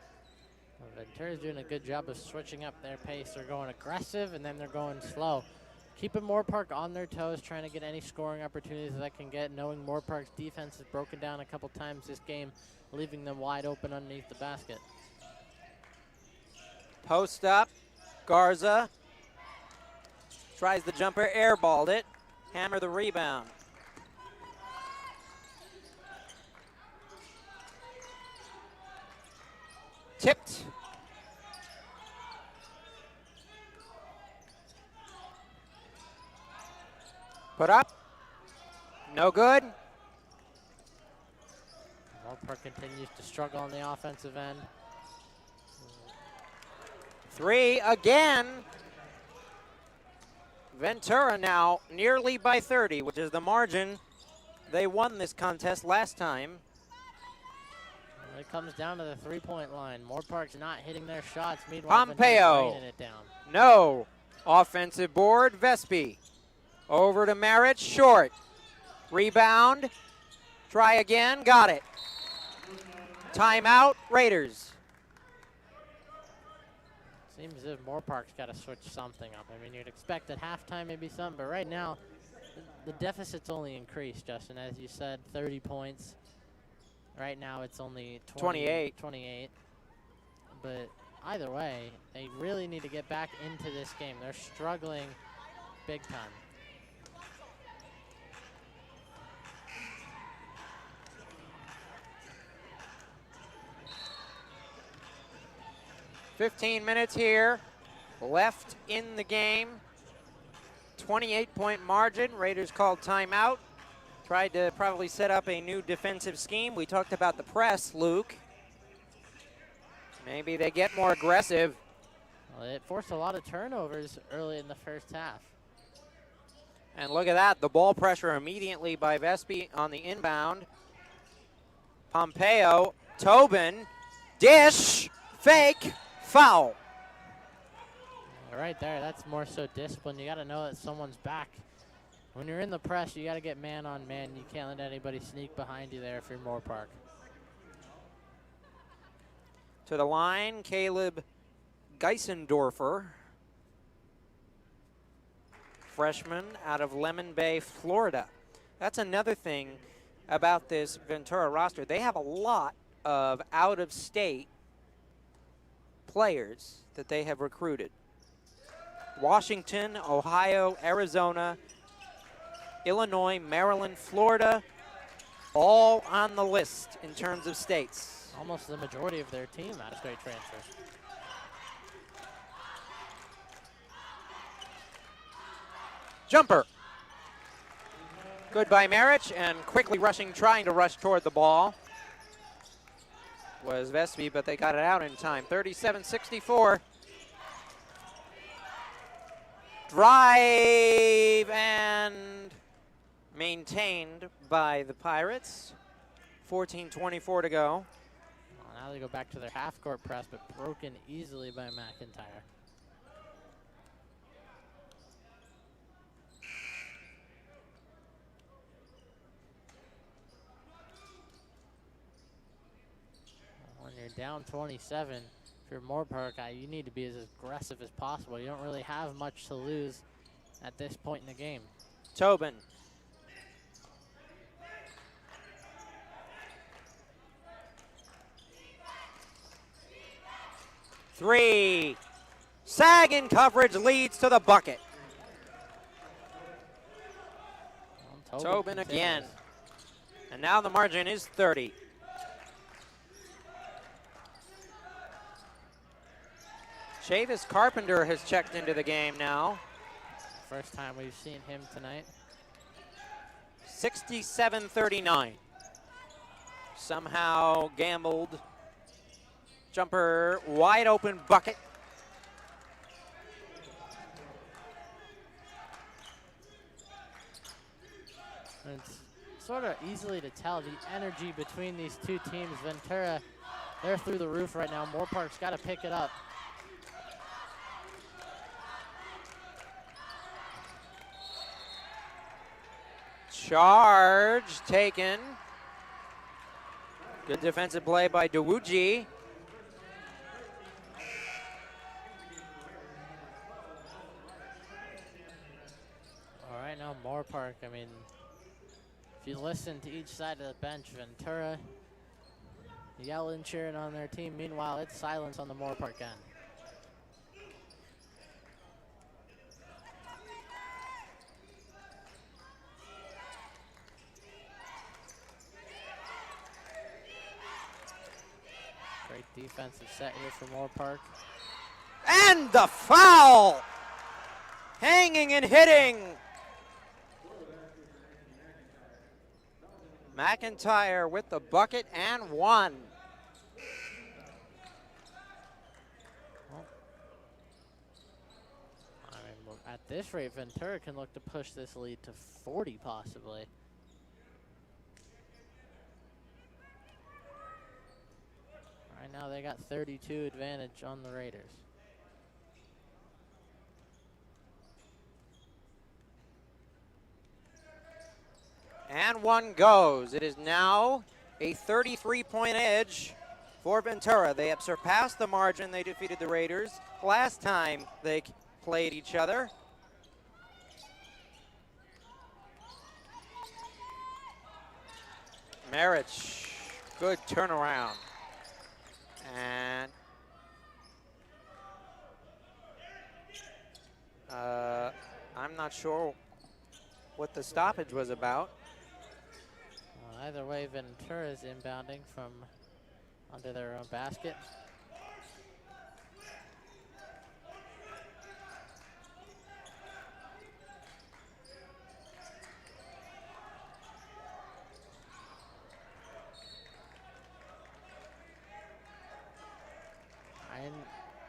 Well, Ventura's doing a good job of switching up their pace. They're going aggressive and then they're going slow. Keeping Moorpark on their toes, trying to get any scoring opportunities that they can get, knowing Moorpark's defense has broken down a couple times this game, leaving them wide open underneath the basket. Post up, Garza tries the jumper, airballed it. Hammer the rebound. Tipped. Put up. No good. Moorpark continues to struggle on the offensive end. Three again. Ventura now nearly by 30, which is the margin. They won this contest last time. It comes down to the three-point line. Moorpark's not hitting their shots. Meanwhile, Pompeo. Ventura's raining it down. No. Offensive board, Vespi. Over to Merritt, short. Rebound. Try again, got it. Timeout, Raiders. Seems as if Moorpark's got to switch something up. I mean, you'd expect at halftime maybe something, but right now, the deficit's only increased, Justin. As you said, 30 points. Right now, it's only 28. But either way, they really need to get back into this game. They're struggling big time. $15 minutes here left in the game. 28-point margin. Raiders called timeout. Tried to probably set up a new defensive scheme. We talked about the press, Luke. Maybe they get more aggressive. Well, it forced a lot of turnovers early in the first half. And look at that, the ball pressure immediately by Vespi on the inbound. Pompeo, Tobin, dish, fake, foul. Right there, that's more so discipline. You got to know that someone's back. When you're in the press, you got to get man on man. You can't let anybody sneak behind you there if you're Moorpark. To the line, Caleb Geisendorfer, freshman out of Lemon Bay, Florida. That's another thing about this Ventura roster. They have a lot of out-of-state players that they have recruited. Washington, Ohio, Arizona, Illinois, Maryland, Florida, all on the list in terms of states. Almost the majority of their team out of state transfer. Jumper. Good by Marich, and quickly trying to rush toward the ball was Vespi, but they got it out in time. 37-64. Drive and maintained by the Pirates. 14:24 to go. Well, now they go back to their half-court press, but broken easily by McIntyre. When you're down 27, if you're Moorpark, you need to be as aggressive as possible. You don't really have much to lose at this point in the game. Tobin. Three. Sagging coverage leads to the bucket. Tobin again. And now the margin is 30. Chavis Carpenter has checked into the game now. First time we've seen him tonight. 67-39. Somehow gambled. Jumper, wide open bucket. It's sort of easily to tell the energy between these two teams. Ventura, they're through the roof right now. Moore Park's got to pick it up. Charge taken. Good defensive play by Dewuji. All right, now Moore Park, I mean, if you listen to each side of the bench, Ventura yelling, cheering on their team. Meanwhile, it's silence on the Moore Park end. Great defensive set here for Moore Park. And the foul! Hanging and hitting. McIntyre with the bucket and one. I mean, at this rate, Ventura can look to push this lead to 40 possibly. Right now they got 32 advantage on the Raiders. And one goes. It is now a 33-point edge for Ventura. They have surpassed the margin. They defeated the Raiders last time they played each other. Marich, good turnaround. And I'm not sure what the stoppage was about. Well, either way, Ventura is inbounding from under their own basket.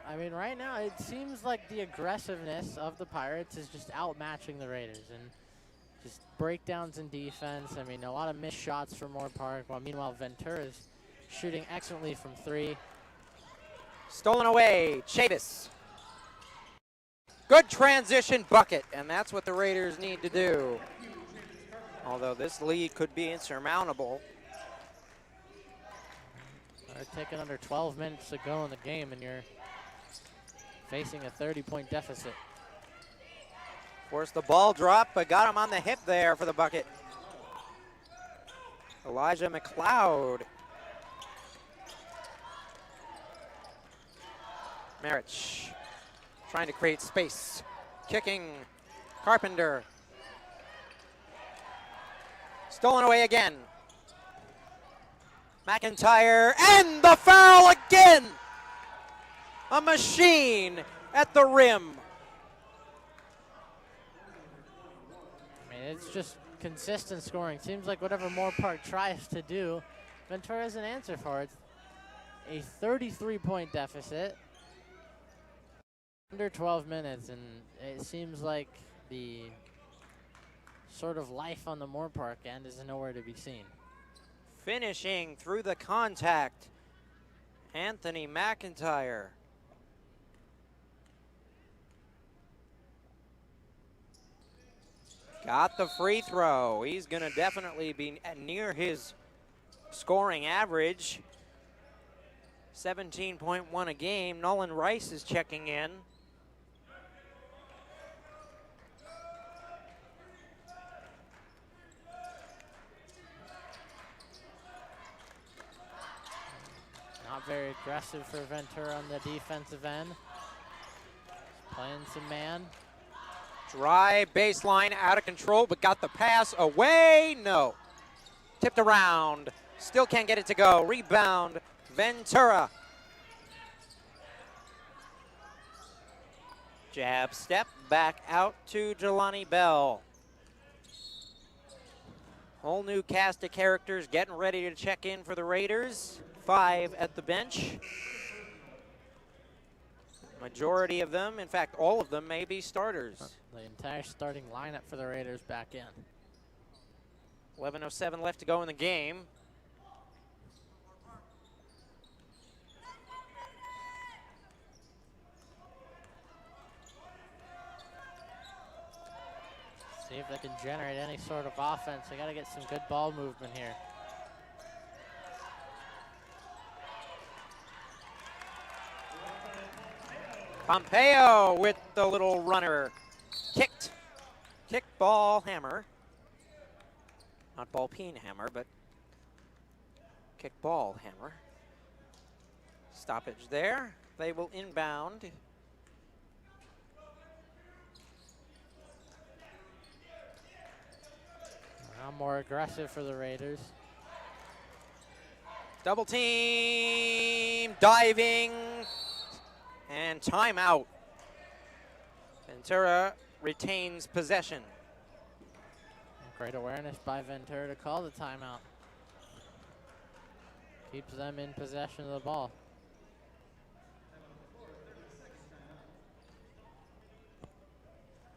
I mean, right now it seems like the aggressiveness of the Pirates is just outmatching the Raiders, and just breakdowns in defense. I mean, a lot of missed shots from Moore Park, while meanwhile Ventura's shooting excellently from three. Stolen away, Chavis. Good transition bucket, and that's what the Raiders need to do. Although this lead could be insurmountable. They're taking under 12 minutes to go in the game, and you're facing a 30-point deficit. Forced the ball drop, but got him on the hip there for the bucket. Elijah McLeod. Marich trying to create space. Kicking Carpenter. Stolen away again. McIntyre, and the foul again! A machine at the rim. I mean, it's just consistent scoring. Seems like whatever Moore Park tries to do, Ventura has an answer for it. A 33-point deficit, under 12 minutes, and it seems like the sort of life on the Moore Park end is nowhere to be seen. Finishing through the contact, Anthony McIntyre. Got the free throw. He's going to definitely be near his scoring average. 17.1 a game. Nolan Rice is checking in. Not very aggressive for Ventura on the defensive end. Just playing some man. Drive, baseline, out of control, but got the pass away. No. Tipped around. Still can't get it to go. Rebound, Ventura. Jab step back out to Jelani Bell. Whole new cast of characters getting ready to check in for the Raiders. 5 at the bench. Majority of them, in fact, all of them may be starters. The entire starting lineup for the Raiders back in. 11:07 left to go in the game. See if they can generate any sort of offense. They got to get some good ball movement here. Pompeo with the little runner. Kicked ball hammer. Not ball peen hammer, but kick ball hammer. Stoppage there. They will inbound. Now more aggressive for the Raiders. Double team, diving, and timeout. Ventura retains possession. Great awareness by Ventura to call the timeout. Keeps them in possession of the ball.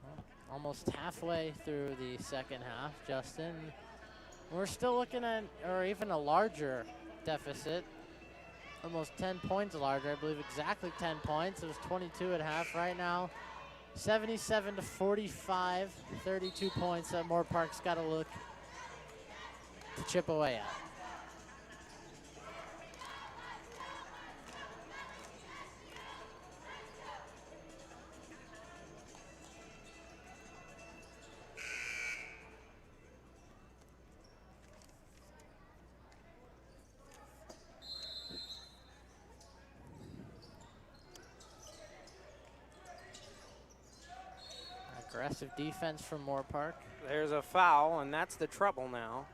Well, almost halfway through the second half, Justin. We're still looking at, or even a larger deficit. Almost 10 points larger, I believe exactly 10 points. It was 22 at half right now. 77 to 45, 32 points that Moore Park's got to look to chip away at. Aggressive defense from Moore Park. There's a foul, and that's the trouble now.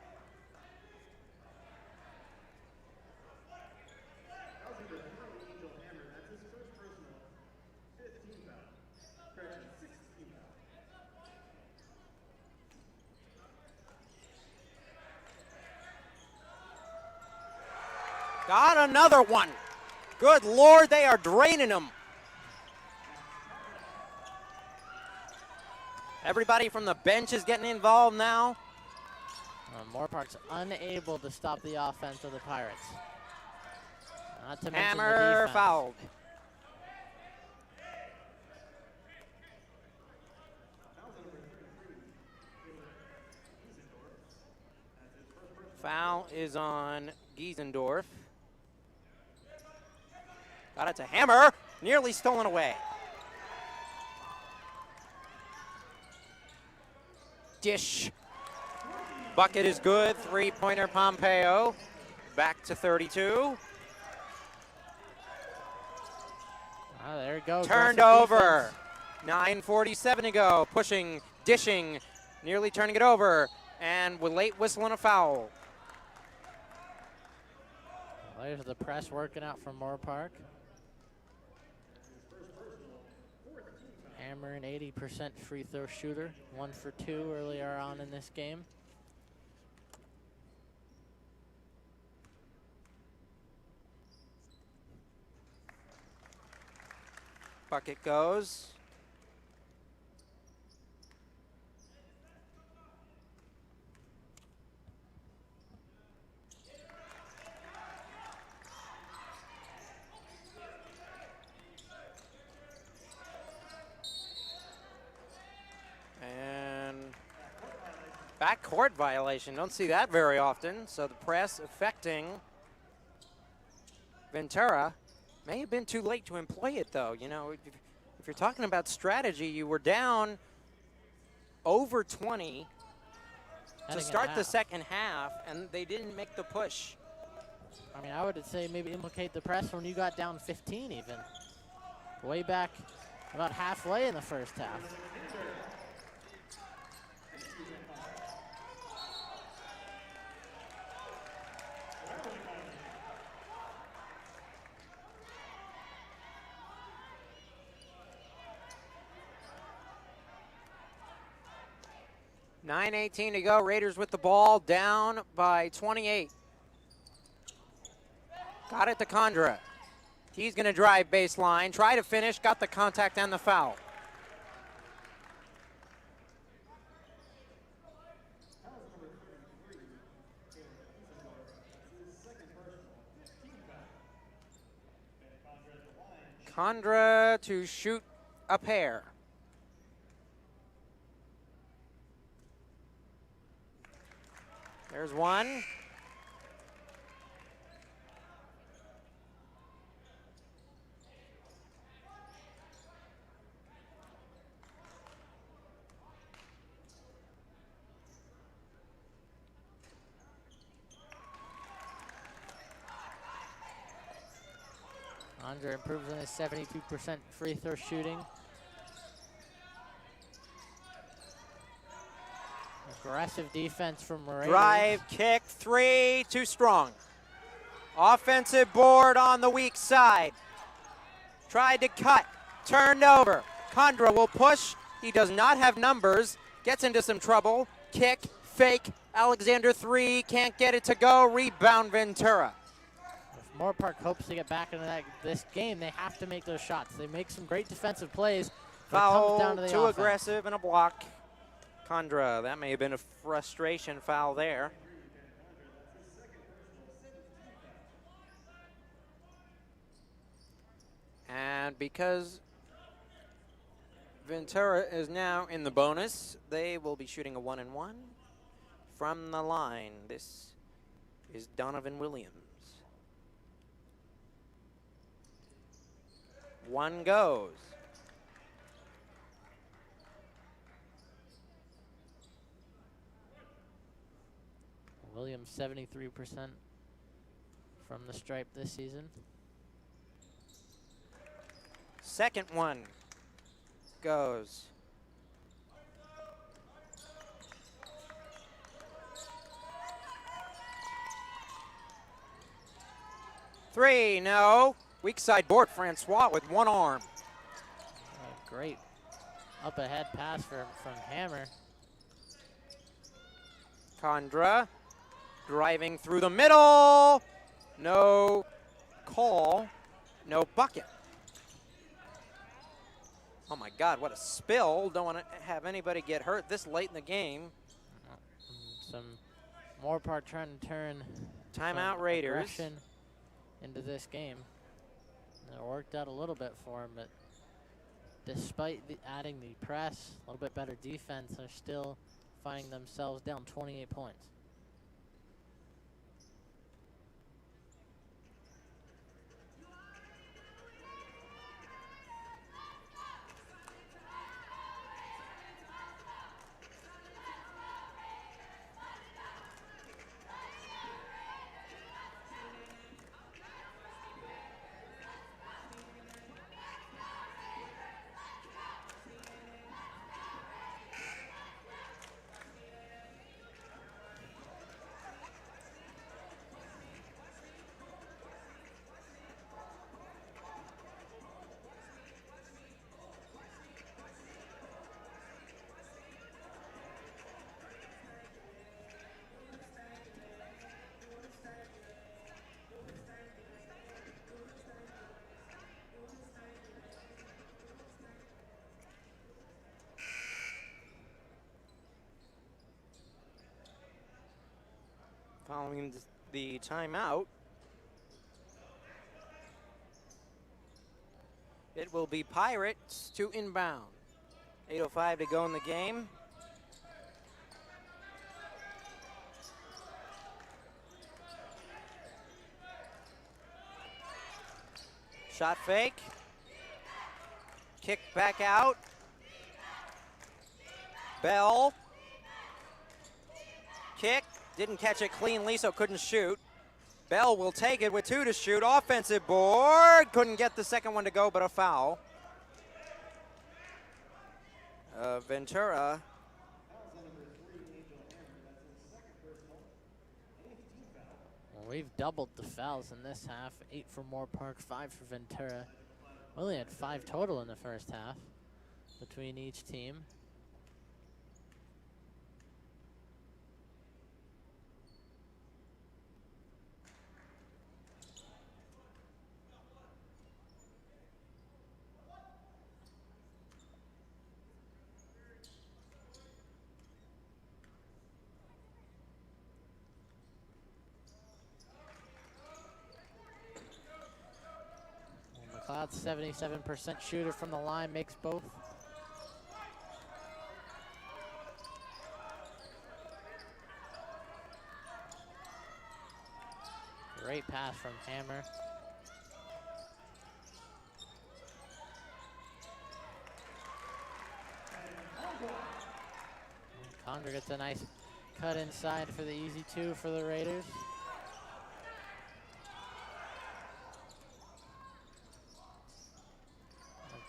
Got another one. Good Lord, they are draining them. Everybody from the bench is getting involved now. Moore Park's unable to stop the offense of the Pirates. Not to mention the Hammer defense. fouled. Foul is on Giesendorf. Got it to Hammer. Nearly stolen away. Dish. Bucket is good. Three-pointer Pompeo. Back to 32. There it goes. Turned over. 9:47 to go. Pushing, dishing, nearly turning it over. And with late whistle and a foul. Well, there's the press working out from Moore Park. Hammer, an 80% free throw shooter. 1 for 2 earlier on in this game. Bucket goes. And backcourt violation. Don't see that very often. So the press affecting Ventura. May have been too late to employ it, though. You know, if you're talking about strategy, you were down over 20 to start the second half, and they didn't make the push. I mean, I would say maybe implicate the press when you got down 15 even. Way back about halfway in the first half. 9:18 to go. Raiders with the ball, down by 28. Got it to Condra. He's going to drive baseline, try to finish, got the contact and the foul. Condra to shoot a pair. There's one. Andre improves on his 72% free throw shooting. Aggressive defense from Raiders. Drive, kick, three, too strong. Offensive board on the weak side. Tried to cut, turned over. Condra will push. He does not have numbers. Gets into some trouble. Kick, fake. Alexander three, can't get it to go. Rebound Ventura. If Moorpark hopes to get back into this game, they have to make those shots. They make some great defensive plays. But it comes down to Foul, the too offense. aggressive, and a block. Condra, that may have been a frustration foul there. And because Ventura is now in the bonus, they will be shooting a 1-and-1 from the line. This is Donovan Williams. One goes. Williams 73% from the stripe this season. Second one goes. Three, no. Weak side board, Francois with one arm. Great up ahead pass from Hammer. Condra driving through the middle. No call, no bucket. Oh my God, what a spill. Don't want to have anybody get hurt this late in the game. Some Moorpark trying to turn Timeout some Raiders. aggression into this game. It worked out a little bit for them, but despite adding the press, a little bit better defense, they're still finding themselves down 28 points. Following the timeout, it will be Pirates to inbound. 8:05 to go in the game. Shot fake. Kick back out. Bell. Kick. Didn't catch it cleanly, so couldn't shoot. Bell will take it with two to shoot. Offensive board. Couldn't get the second one to go, but a foul. Ventura. Well, we've doubled the fouls in this half. 8 for Moorpark, 5 for Ventura. We only had 5 total in the first half between each team. 77% shooter from the line, makes both. Great pass from Hammer. Condra gets a nice cut inside for the easy two for the Raiders.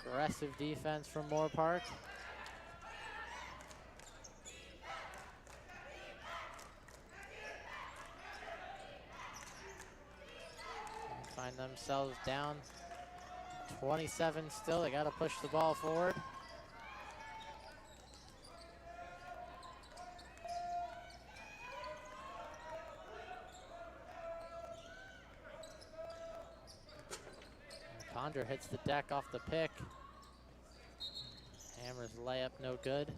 Aggressive defense from Moorpark. Find themselves down 27 still. They got to push the ball forward. Condra hits the deck off the pick. Hammer's layup no good.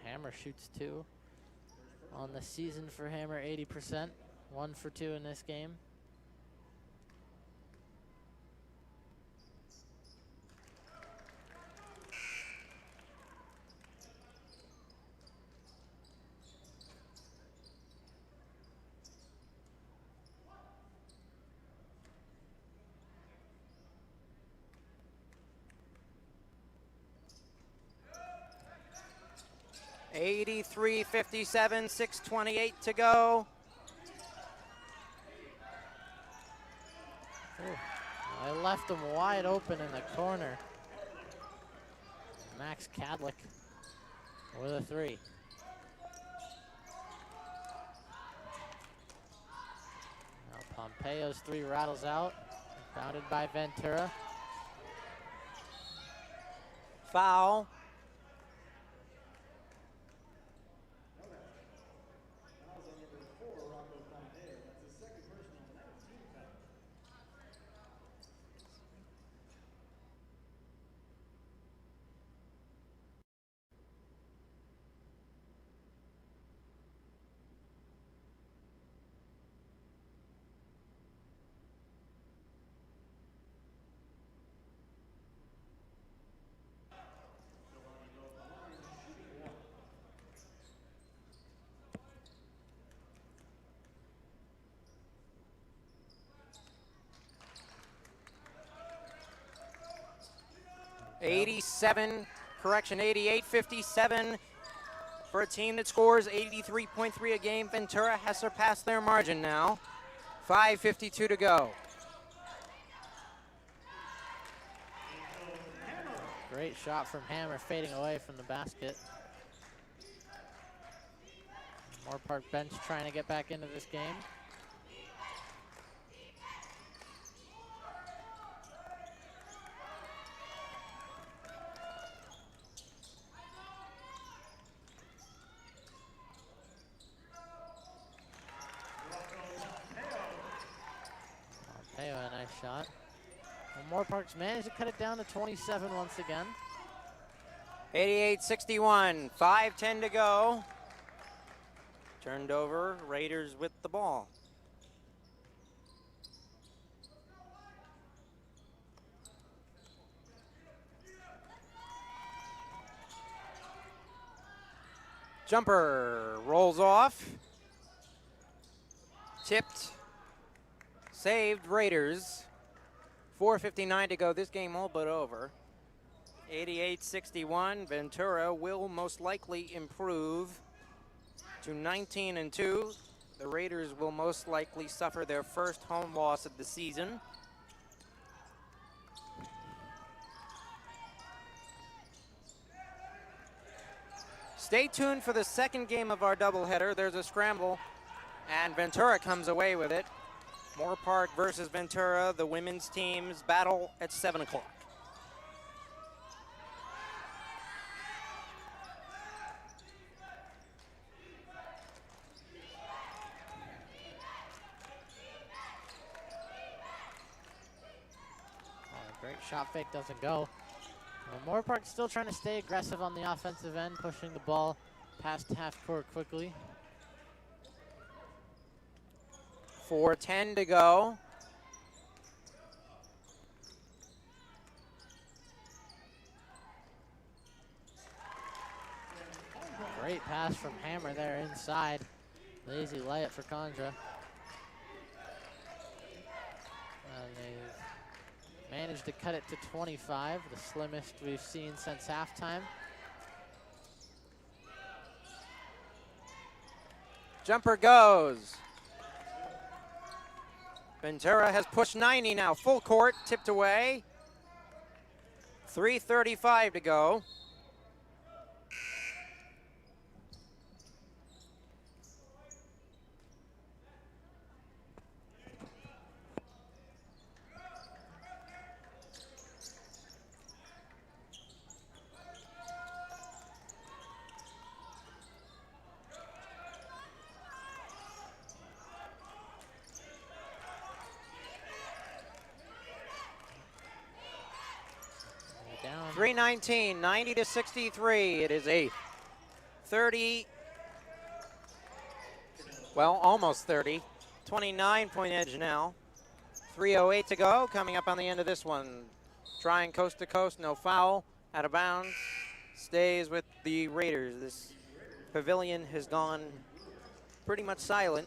Hammer shoots 2 on the season for Hammer, 80%. 1 for 2 in this game. $83-57, 6:28 to go. Ooh, I left him wide open in the corner. Max Kadlik with a 3. Now Pompeo's 3 rattles out, bounded by Ventura. Foul. Correction, 88-57 for a team that scores 83.3 a game. Ventura has surpassed their margin now. 5:52 to go. Great shot from Hammer, fading away from the basket. Moorpark bench trying to get back into this game. Pompeo, a nice shot. Well, Moorpark's managed to cut it down to 27 once again. 88-61, 5:10 to go. Turned over, Raiders with the ball. Jumper rolls off. Tipped. Saved Raiders. 4:59 to go. This game all but over. 88-61. Ventura will most likely improve to 19-2. The Raiders will most likely suffer their first home loss of the season. Stay tuned for the second game of our doubleheader. There's a scramble, and Ventura comes away with it. Moorpark versus Ventura, the women's teams battle at 7 o'clock. Great shot fake, doesn't go. Well, Moorpark's still trying to stay aggressive on the offensive end, pushing the ball past half court quickly. 4:10 to go. Great pass from Hammer there inside. Lazy layup for Condra. They've managed to cut it to 25, the slimmest we've seen since halftime. Jumper goes. Ventura has pushed 90 now. Full court, tipped away. 3:35 to go. Down. 3:19, 90 to 63. It is a 30, well, almost 30, 29-point edge now. 3:08 to go, coming up on the end of this one. Trying coast to coast, no foul, out of bounds. Stays with the Raiders. This pavilion has gone pretty much silent.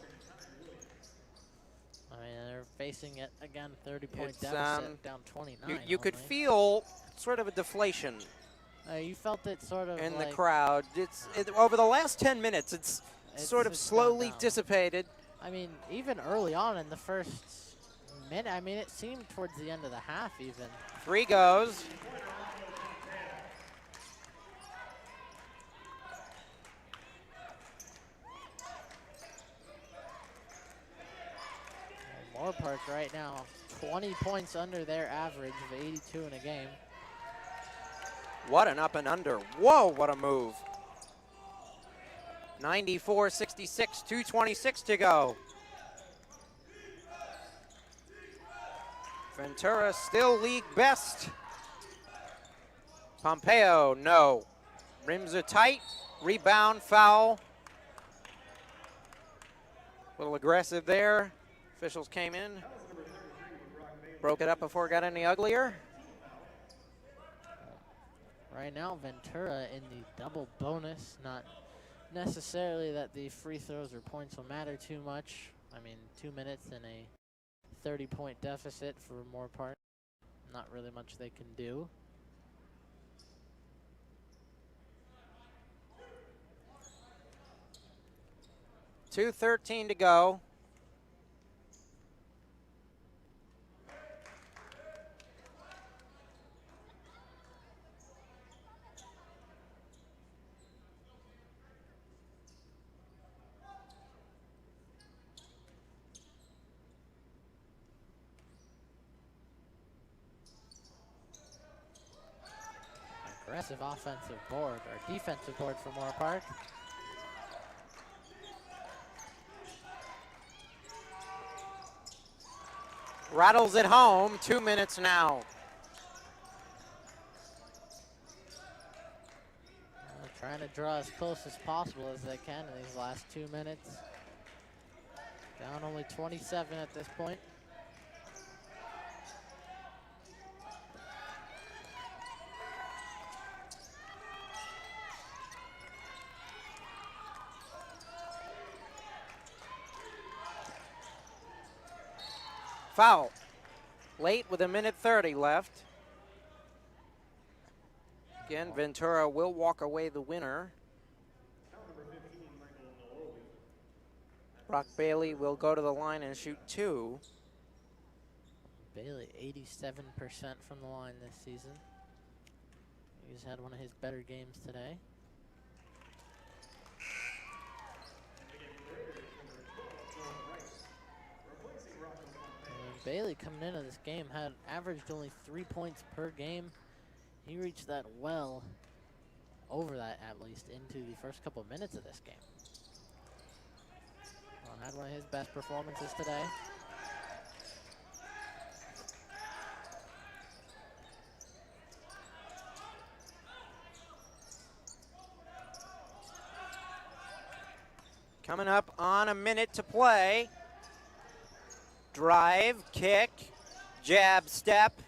I mean, they're facing it again, 30-point It's, deficit, down 29. You could only. feel sort of a deflation You felt it sort of in like the crowd. Over the last 10 minutes, it's sort of just gone slowly down. dissipated. I mean, even early on in the first minute, I mean, it seemed towards the end of the half even. 3 goes. Moorpark right now, 20 points under their average of 82 in a game. What an up and under. Whoa, what a move. 94-66, 2:26 to go. Ventura still league best. Pompeo, no. Rims are tight, rebound, foul. A little aggressive there. Officials came in, broke it up before it got any uglier. Right now, Ventura in the double bonus. Not necessarily that the free throws or points will matter too much. I mean, 2 minutes and a 30-point deficit for Moorpark. Not really much they can do. $2:13 to go. Aggressive offensive board, or defensive board for Moorpark. Rattles it home, 2 minutes now. Trying to draw as close as possible as they can in these last 2 minutes. Down only 27 at this point. Foul. Late with 1:30 left. Again, Ventura will walk away the winner. Brock Bailey will go to the line and shoot 2. Bailey, 87% from the line this season. He's had one of his better games today. And Bailey coming into this game had averaged only 3 points per game. He reached that well over that, at least, into the first couple of minutes of this game. Well, had one of his best performances today. Coming up on a minute to play. Drive, kick, jab, step.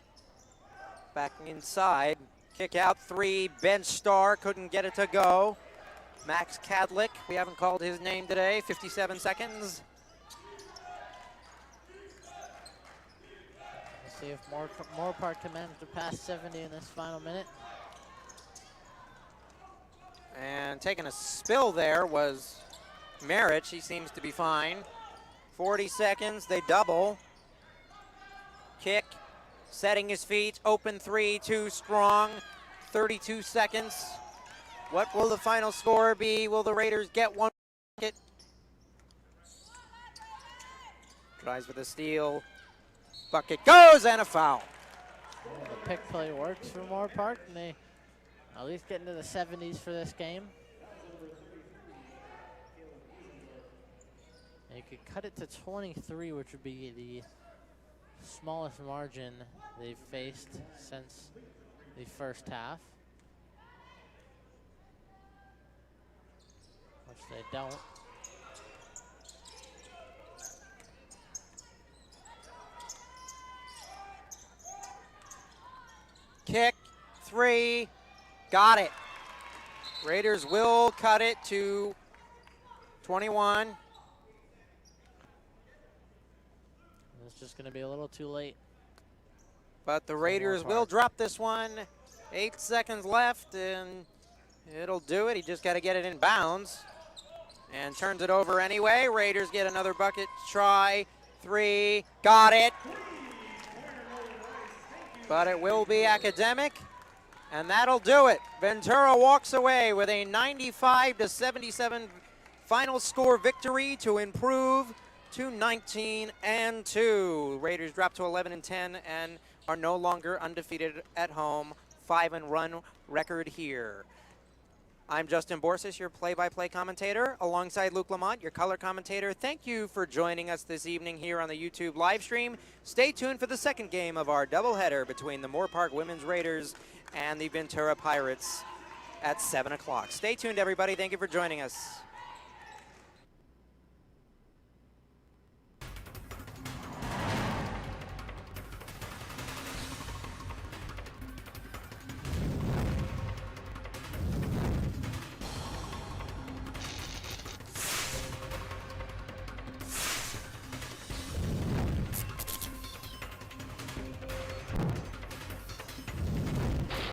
Backing inside. Kick out 3, bench star, couldn't get it to go. Max Kadlik, we haven't called his name today, 57 seconds. Let's see if Moorpark can manage to pass 70 in this final minute. And taking a spill there was Marich. He seems to be fine. 40 seconds, they double. Kick, setting his feet, open 3, too strong. 32 seconds. What will the final score be? Will the Raiders get one bucket? Tries with a steal. Bucket goes and a foul. The pick play works for Moorpark, and they at least get into the 70s for this game. And you could cut it to 23, which would be the smallest margin they've faced since the first half. Which they don't. Kick, 3, got it. Raiders will cut it to 21. It's just going to be a little too late. But the Raiders will drop this one. 8 seconds left, and it'll do it. He just got to get it in bounds. And turns it over anyway. Raiders get another bucket try. 3, got it. But it will be academic, and that'll do it. Ventura walks away with a 95-77 final score victory to improve to 19-2. Raiders drop to 11-10 and are no longer undefeated at home. 5-1 record here. I'm Justin Borsis, your play-by-play commentator, alongside Luke Lamont, your color commentator. Thank you for joining us this evening here on the YouTube live stream. Stay tuned for the second game of our doubleheader between the Moorpark Women's Raiders and the Ventura Pirates at 7 o'clock. Stay tuned, everybody. Thank you for joining us.